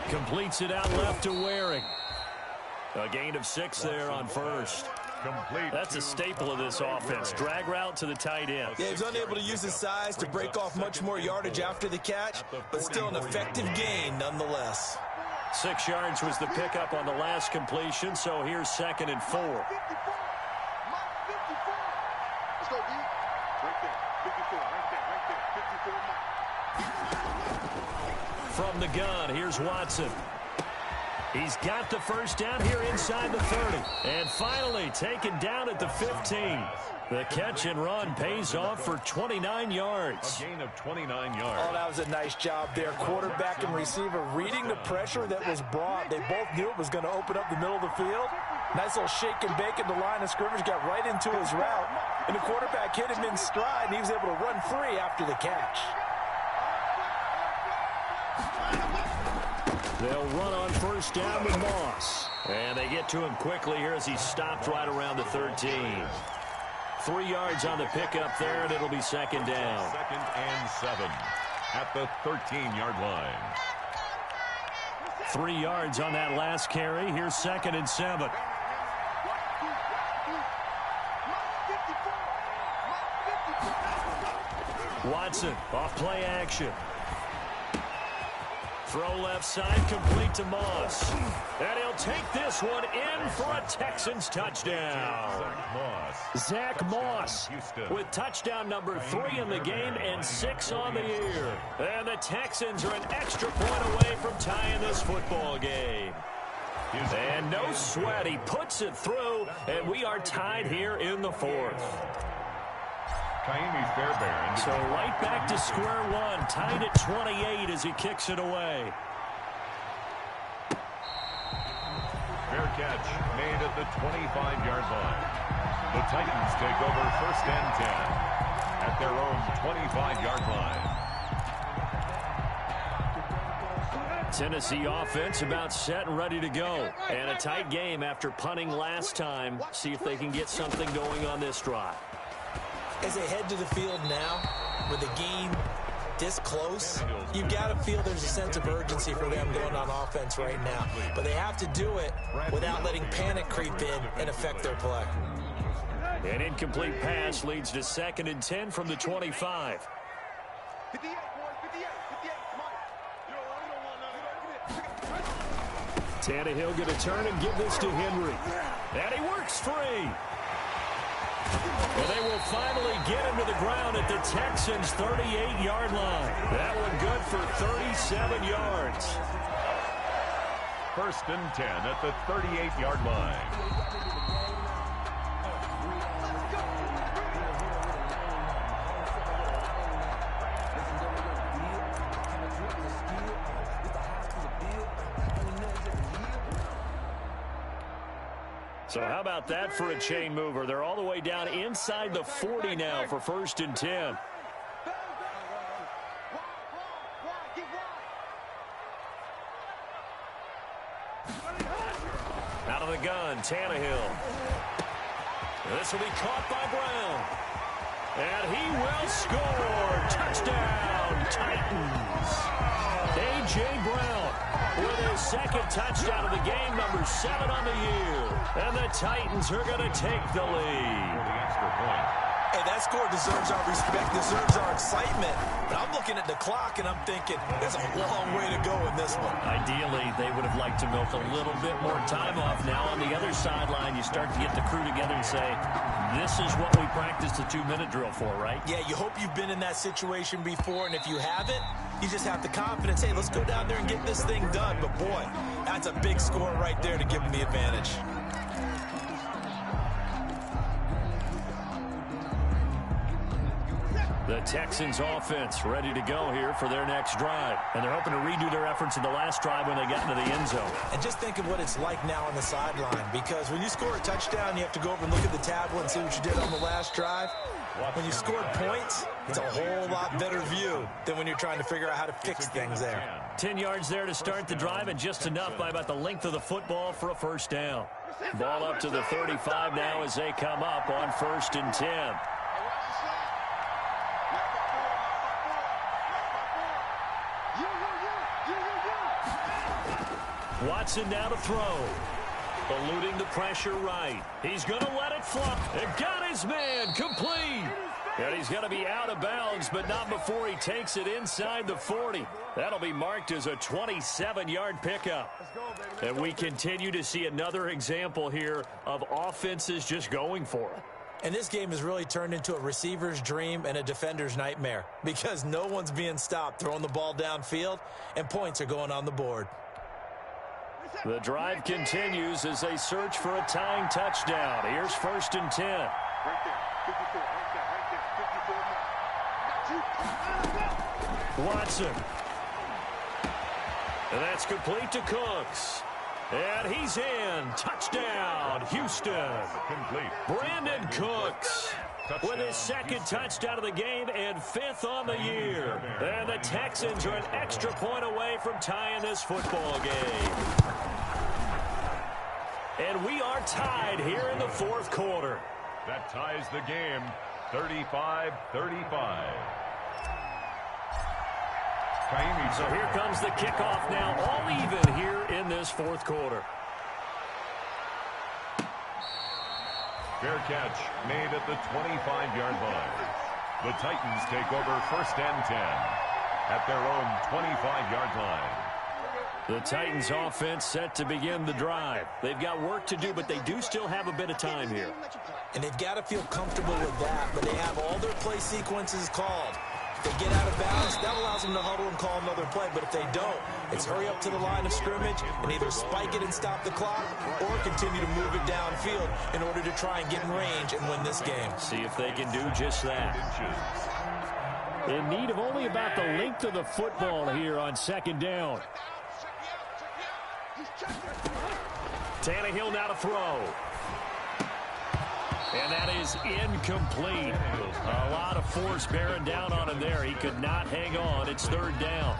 Completes it out left to Waring. A gain of 6 there on 1st. That's a staple of this offense. Drag route to the tight end. Yeah, he's unable to use his size to break off much more yardage after the catch, but still an effective gain nonetheless. 6 yards was the pickup on the last completion, so here's 2nd and 4. From the gun, here's Watson. He's got the 1st down here inside the 30. And finally taken down at the 15. The catch and run pays off for 29 yards. A gain of 29 yards. Oh, that was a nice job there. Quarterback and receiver reading the pressure that was brought. They both knew it was going to open up the middle of the field. Nice little shake and bake at the line of scrimmage. Got right into his route. And the quarterback hit him in stride, and he was able to run free after the catch. They'll run on 1st down with Moss. And they get to him quickly here as he stopped right around the 13. 3 yards on the pickup there, and it'll be 2nd down. 2nd and 7 at the 13-yard line. 3 yards on that last carry. Here's 2nd and 7. Watson off play action. Throw left side, complete to Moss. And he'll take this one in for a Texans touchdown. Zach Moss with touchdown number 3 in the game and 6 on the year. And the Texans are an extra point away from tying this football game. And no sweat, he puts it through, and we are tied here in the 4th. So right back to square one, tied at 28 as he kicks it away. Fair catch made at the 25-yard line. The Titans take over 1st and 10 at their own 25-yard line. Tennessee offense about set and ready to go. And a tight game after punting last time. See if they can get something going on this drive. As they head to the field now, with the game this close, you've got to feel there's a sense of urgency for them going on offense right now. But they have to do it without letting panic creep in and affect their play. An incomplete pass leads to 2nd and 10 from the 25. Tannehill going to turn and give this to Henry. And he works free. And they will finally get him to the ground at the Texans' 38-yard line. That one good for 37 yards. 1st and 10 at the 38-yard line. So how about that for a chain mover? They're all the way down inside the 40 now for 1st and 10. Out of the gun, Tannehill. This will be caught by Brown. And he will score. Touchdown, Titans. A.J. Brown with his 2nd touchdown of the game, number 7 on the year. And the Titans are going to take the lead. Hey, that score deserves our respect, deserves our excitement. But I'm looking at the clock, and I'm thinking there's a long way to go in this one. Ideally, they would have liked to milk a little bit more time off. Now on the other sideline, you start to get the crew together and say, this is what we practiced the 2-minute drill for, right? Yeah, you hope you've been in that situation before, and if you haven't, you just have the confidence, hey, let's go down there and get this thing done. But, boy, that's a big score right there to give them the advantage. The Texans offense ready to go here for their next drive. And they're hoping to redo their efforts in the last drive when they got into the end zone. And just think of what it's like now on the sideline. Because when you score a touchdown, you have to go over and look at the tablet and see what you did on the last drive. When you scored points, it's a whole lot better view than when you're trying to figure out how to fix things there. 10 yards there to start the drive, and just enough by about the length of the football for a 1st down. Ball up to the 35 now as they come up on 1st and 10. Watson now to throw. Eluding the pressure right. He's going to let it fly. And got his man complete. And he's going to be out of bounds, but not before he takes it inside the 40. That'll be marked as a 27-yard pickup. And we continue to see another example here of offenses just going for it. And this game has really turned into a receiver's dream and a defender's nightmare because no one's being stopped throwing the ball downfield, and points are going on the board. The drive continues as they search for a tying touchdown. Here's 1st and 10. Right there. 54. Watson. And that's complete to Cooks. And he's in. Touchdown, Houston. Complete. Brandon Cooks with his 2nd touchdown of the game and 5th on the year. And the Texans are an extra point away from tying this football game. And we are tied here in the 4th quarter. That ties the game, 35-35. So here comes the kickoff now, all even here in this 4th quarter. Fair catch made at the 25-yard line. The Titans take over 1st and 10 at their own 25-yard line. The Titans offense set to begin the drive. They've got work to do, but they do still have a bit of time here. And they've got to feel comfortable with that, but they have all their play sequences called. If they get out of bounds, that allows them to huddle and call another play. But if they don't, it's hurry up to the line of scrimmage and either spike it and stop the clock or continue to move it downfield in order to try and get in range and win this game. See if they can do just that. In need of only about the length of the football here on 2nd down. Tannehill now to throw. And that is incomplete. A lot of force bearing down on him there. He could not hang on. It's 3rd down.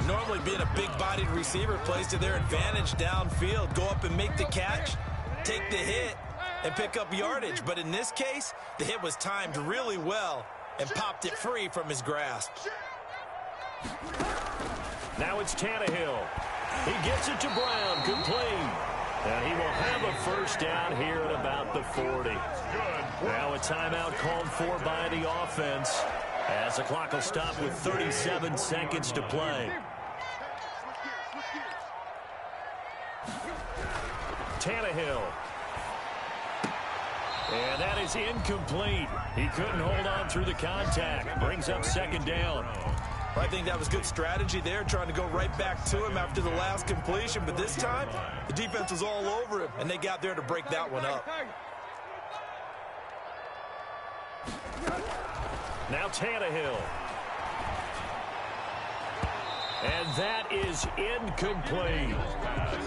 Normally being a big-bodied receiver plays to their advantage downfield. Go up and make the catch, take the hit, and pick up yardage. But in this case, the hit was timed really well and popped it free from his grasp. Now it's Tannehill. He gets it to Brown, complete. And he will have a 1st down here at about the 40. Now a timeout called for by the offense as the clock will stop with 37 seconds to play. Tannehill. And that is incomplete. He couldn't hold on through the contact. Brings up 2nd down. I think that was good strategy there, trying to go right back to him after the last completion. But this time, the defense was all over him, and they got there to break that one up. Now Tannehill. And that is incomplete.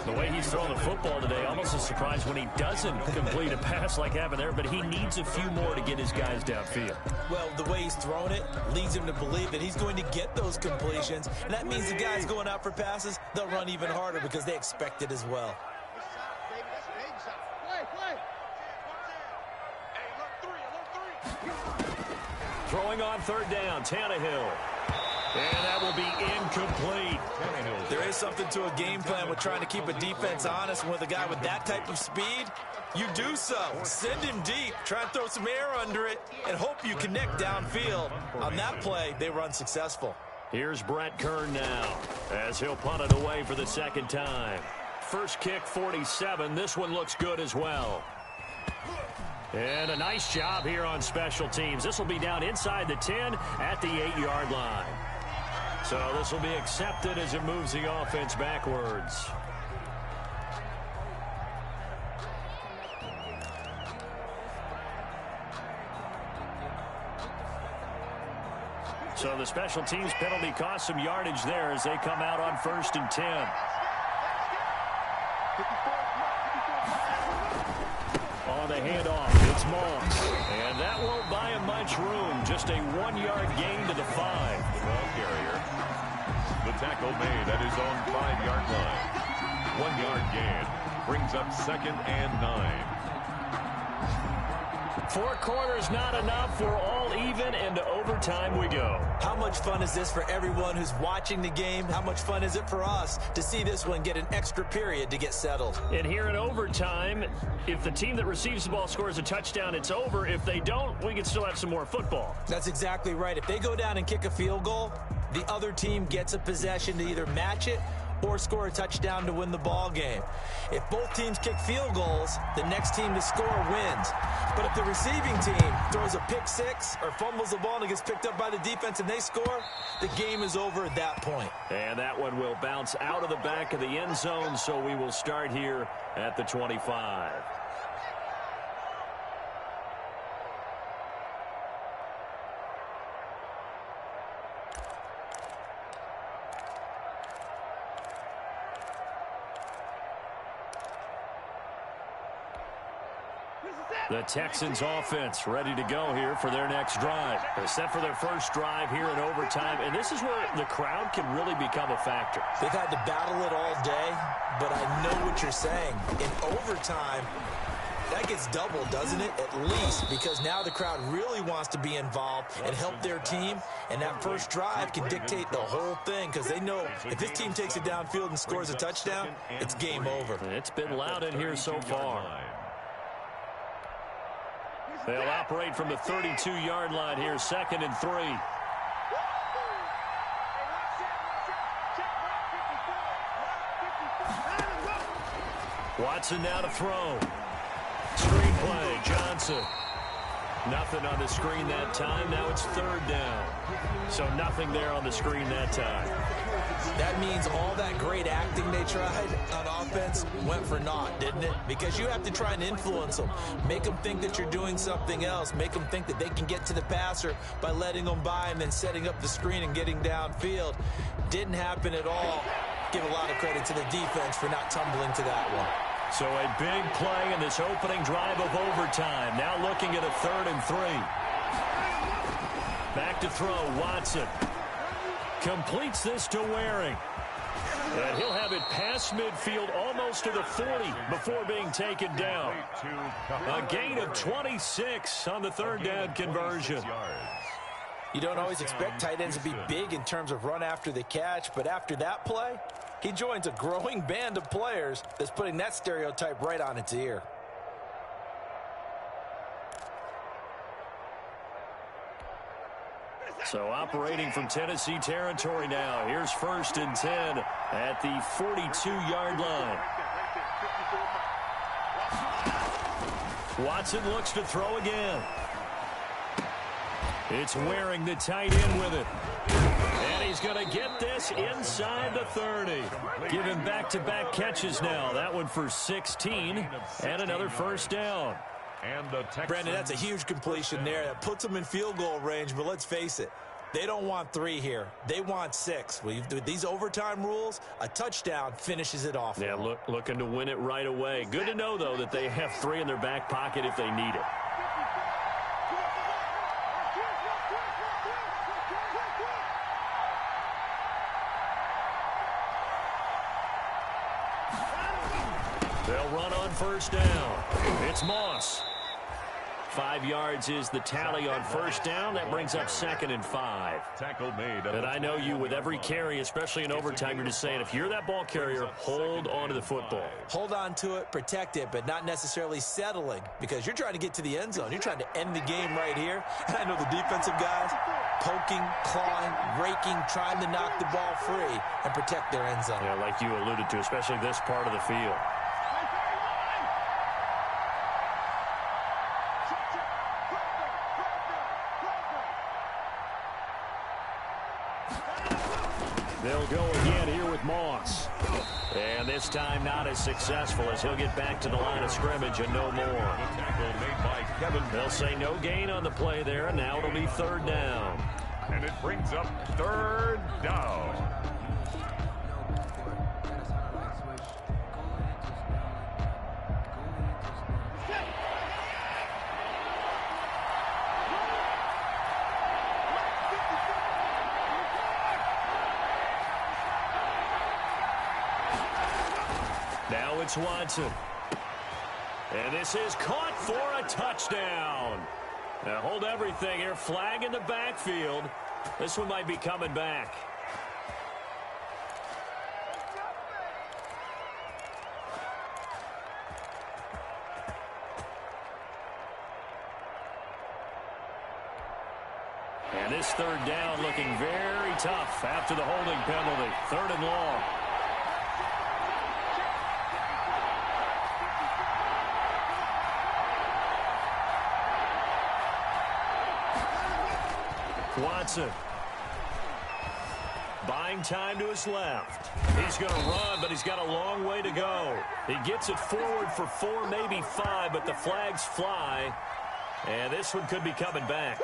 The way he's throwing the football today, almost a surprise when he doesn't complete a pass like happened there, but he needs a few more to get his guys downfield. Well, the way he's thrown it leads him to believe that he's going to get those completions, and that means the guys going out for passes, they'll run even harder because they expect it as well. Throwing on 3rd down, Tannehill. And that will be incomplete. There is something to a game plan with trying to keep a defense honest. And with a guy with that type of speed, you do so. Send him deep, try and throw some air under it, and hope you connect downfield. On that play, they were unsuccessful. Here's Brett Kern now as he'll punt it away for the 2nd time. First kick, 47. This one looks good as well. And a nice job here on special teams. This will be down inside the 10 at the 8-yard line. So this will be accepted as it moves the offense backwards. So the special teams penalty cost some yardage there as they come out on 1st and 10. On the handoff, it's Moss. And that won't buy him much room. Just a 1-yard gain to the 5. Ball carrier. The tackle made at his own 5-yard line. 1-yard gain. Brings up 2nd and 9. 4 quarters not enough. We're all even, and to overtime we go. How much fun is this for everyone who's watching the game? How much fun is it for us to see this one get an extra period to get settled? And here in overtime, if the team that receives the ball scores a touchdown, it's over. If they don't, we can still have some more football. That's exactly right. If they go down and kick a field goal, the other team gets a possession to either match it or score a touchdown to win the ball game. If both teams kick field goals, the next team to score wins. But if the receiving team throws a pick six or fumbles the ball and it gets picked up by the defense and they score, the game is over at that point. And that one will bounce out of the back of the end zone, so we will start here at the 25. The Texans offense ready to go here for their next drive. They're set for their first drive here in overtime, and this is where the crowd can really become a factor. They've had to battle it all day, but I know what you're saying. In overtime, that gets doubled, doesn't it? At least, because now the crowd really wants to be involved and help their team, and that first drive can dictate the whole thing because they know if this team takes it downfield and scores a touchdown, it's game over. It's been loud in here so far. They'll operate from the 32-yard line here, 2nd and 3. Watson now to throw. Screen play, Johnson. Nothing on the screen that time. Now it's 3rd down. So nothing there on the screen that time. That means all that great acting they tried on offense went for naught, didn't it? Because you have to try and influence them. Make them think that you're doing something else. Make them think that they can get to the passer by letting them by and then setting up the screen and getting downfield. Didn't happen at all. Give a lot of credit to the defense for not tumbling to that one. So a big play in this opening drive of overtime. Now looking at a 3rd and 3. Back to throw, Watson. Completes this to Waring. And he'll have it past midfield almost to the 40 before being taken down. A gain of 26 on the 3rd down conversion. You don't always expect tight ends to be big in terms of run after the catch, but after that play, he joins a growing band of players that's putting that stereotype right on its ear. So operating from Tennessee territory now. Here's 1st and 10 at the 42-yard line. Watson looks to throw again. It's Waring, the tight end, with it. And he's going to get this inside the 30. Give him back-to-back catches now. That one for 16 and another 1st down. Brandon, that's a huge completion there. That puts them in field goal range, but let's face it, they don't want 3 here. They want 6. With these overtime rules, a touchdown finishes it off. Yeah, looking to win it right away. Good to know, though, that they have 3 in their back pocket if they need it. They'll run on 1st down. It's Moss. 5 yards is the tally on 1st down. That brings up 2nd and 5. Tackle made. And I know you, with every carry, especially in overtime, you're just saying, if you're that ball carrier, hold on to the football. Hold on to it, protect it, but not necessarily settling, because you're trying to get to the end zone. You're trying to end the game right here. And I know the defensive guys poking, clawing, raking, trying to knock the ball free and protect their end zone. Yeah, like you alluded to, especially this part of the field. They'll go again here with Moss. And this time not as successful, as he'll get back to the line of scrimmage and no more. They'll say no gain on the play there, and now it'll be 3rd down. And it brings up 3rd down. Now it's Watson. And this is caught for a touchdown. Now hold everything here. Flag in the backfield. This one might be coming back. And this 3rd down looking very tough after the holding penalty. 3rd and long. Watson. Buying time to his left. He's going to run, but he's got a long way to go. He gets it forward for 4, maybe 5, but the flags fly. And this one could be coming back.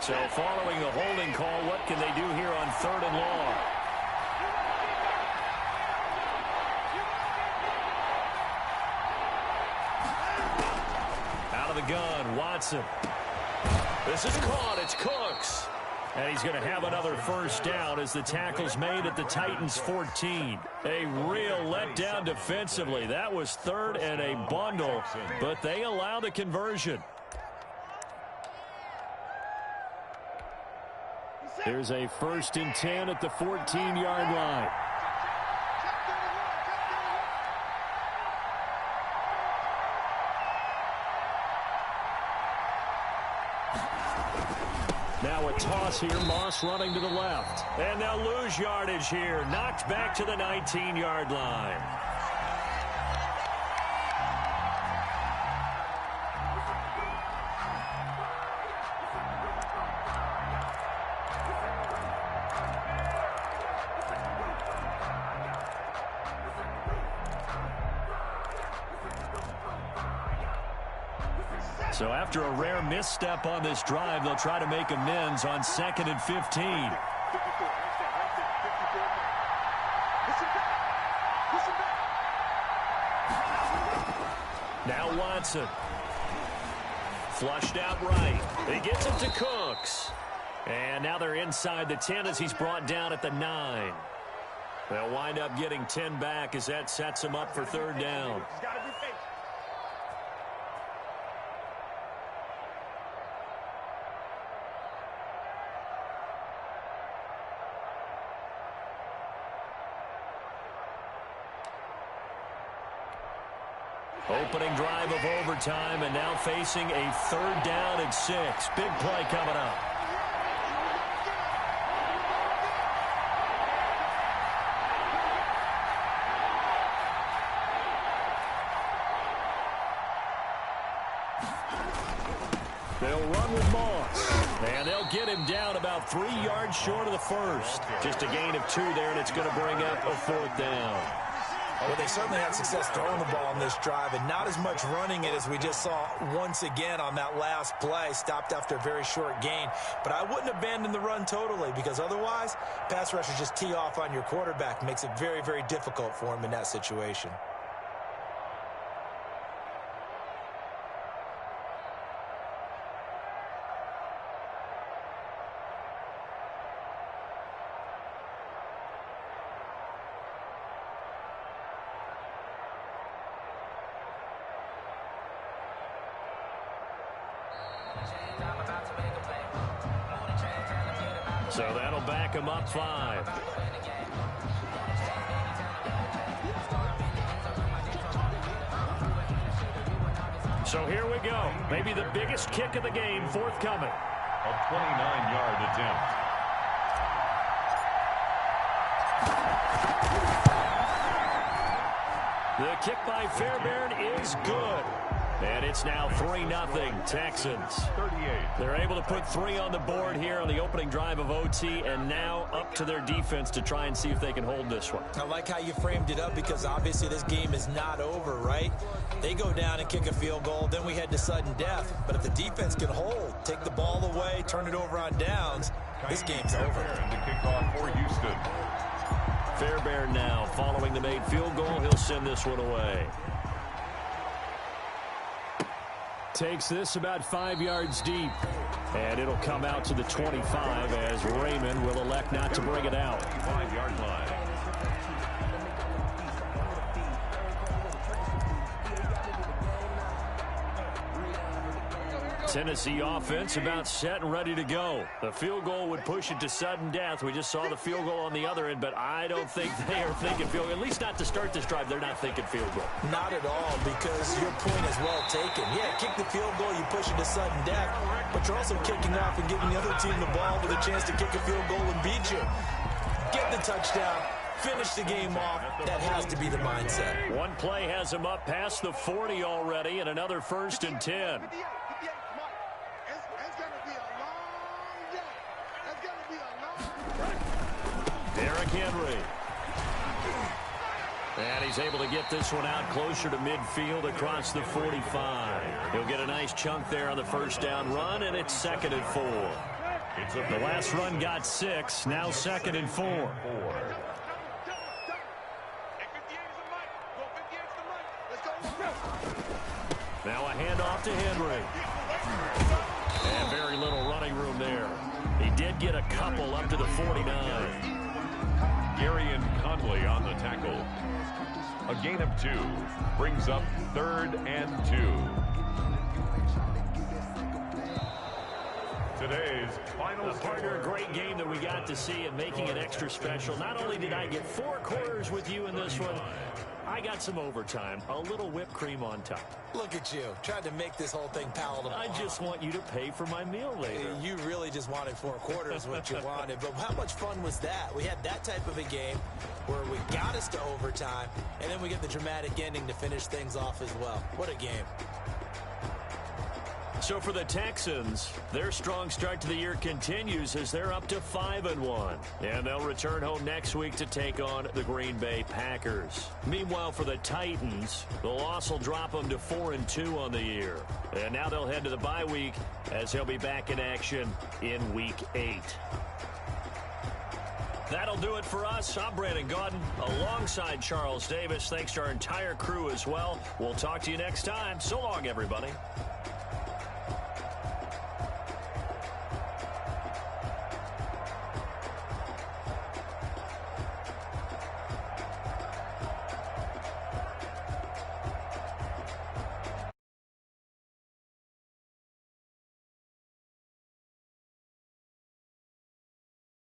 So following the holding call, what can they do here on 3rd and long? Out of the gun, Watson. This is caught. It's Cooks. And he's going to have another 1st down as the tackle's made at the Titans' 14. A real letdown defensively. That was 3rd and a bundle, but they allow the conversion. There's a 1st and 10 at the 14-yard line. Now a toss here. Moss running to the left. And they'll lose yardage here. Knocked back to the 19-yard line. So after a rare misstep on this drive, they'll try to make amends on 2nd and 15. Now Watson. Flushed out right. He gets it to Cooks. And now they're inside the 10 as he's brought down at the 9. They'll wind up getting 10 back as that sets him up for 3rd down. Opening drive of overtime, and now facing a 3rd down and 6. Big play coming up. They'll run with Moss. And they'll get him down about 3 yards short of the 1st. Just a gain of 2 there, and it's going to bring up a 4th down. Well, they certainly had success throwing the ball on this drive, and not as much running it as we just saw once again on that last play. Stopped after a very short gain. But I wouldn't abandon the run totally, because otherwise, pass rushers just tee off on your quarterback. Makes it very, very difficult for him in that situation. So that'll back him up 5. So here we go. Maybe the biggest kick of the game forthcoming. A 29-yard attempt. The kick by Fairbairn is good. And it's now 3-0 Texans. 38. They're able to put 3 on the board here on the opening drive of OT, and now up to their defense to try and see if they can hold this one. I like how you framed it up, because obviously this game is not over, right? They go down and kick a field goal, then we head to sudden death. But if the defense can hold, take the ball away, turn it over on downs, this game's over. And the kickoff for Houston. Fairbairn now following the made field goal. He'll send this one away. Takes this about 5 yards deep. And it'll come out to the 25 as Raymond will elect not to bring it out. 5-yard line. Tennessee offense about set and ready to go. The field goal would push it to sudden death. We just saw the field goal on the other end, but I don't think they are thinking field goal. At least not to start this drive. They're not thinking field goal. Not at all, because your point is well taken. Yeah, kick the field goal, you push it to sudden death, but you're also kicking off and giving the other team the ball with a chance to kick a field goal and beat you. Get the touchdown. Finish the game off. That has to be the mindset. One play has him up past the 40 already, and another 1st and 10. Derrick Henry. And he's able to get this one out closer to midfield across the 45. He'll get a nice chunk there on the 1st down run, and it's 2nd and 4. The last run got 6, now 2nd and 4. Now a handoff to Henry. And very little running room there. He did get a couple up to the 49. Gary and Conley on the tackle. A gain of 2 brings up 3rd and 2. today's final Partner, a great game that we got to see and making it extra special. Not only did I get 4 quarters with you in this one, I got some overtime, a little whipped cream on top. Look at you, trying to make this whole thing palatable. I just want you to pay for my meal later. You really just wanted 4 quarters, what you wanted. But how much fun was that? We had that type of a game where we got us to overtime, and then we get the dramatic ending to finish things off as well. What a game. So for the Texans, their strong start to the year continues as they're up to 5-1. And they'll return home next week to take on the Green Bay Packers. Meanwhile, for the Titans, the loss will drop them to 4-2 on the year. And now they'll head to the bye week as they'll be back in action in Week 8. That'll do it for us. I'm Brandon Gaudin alongside Charles Davis. Thanks to our entire crew as well. We'll talk to you next time. So long, everybody.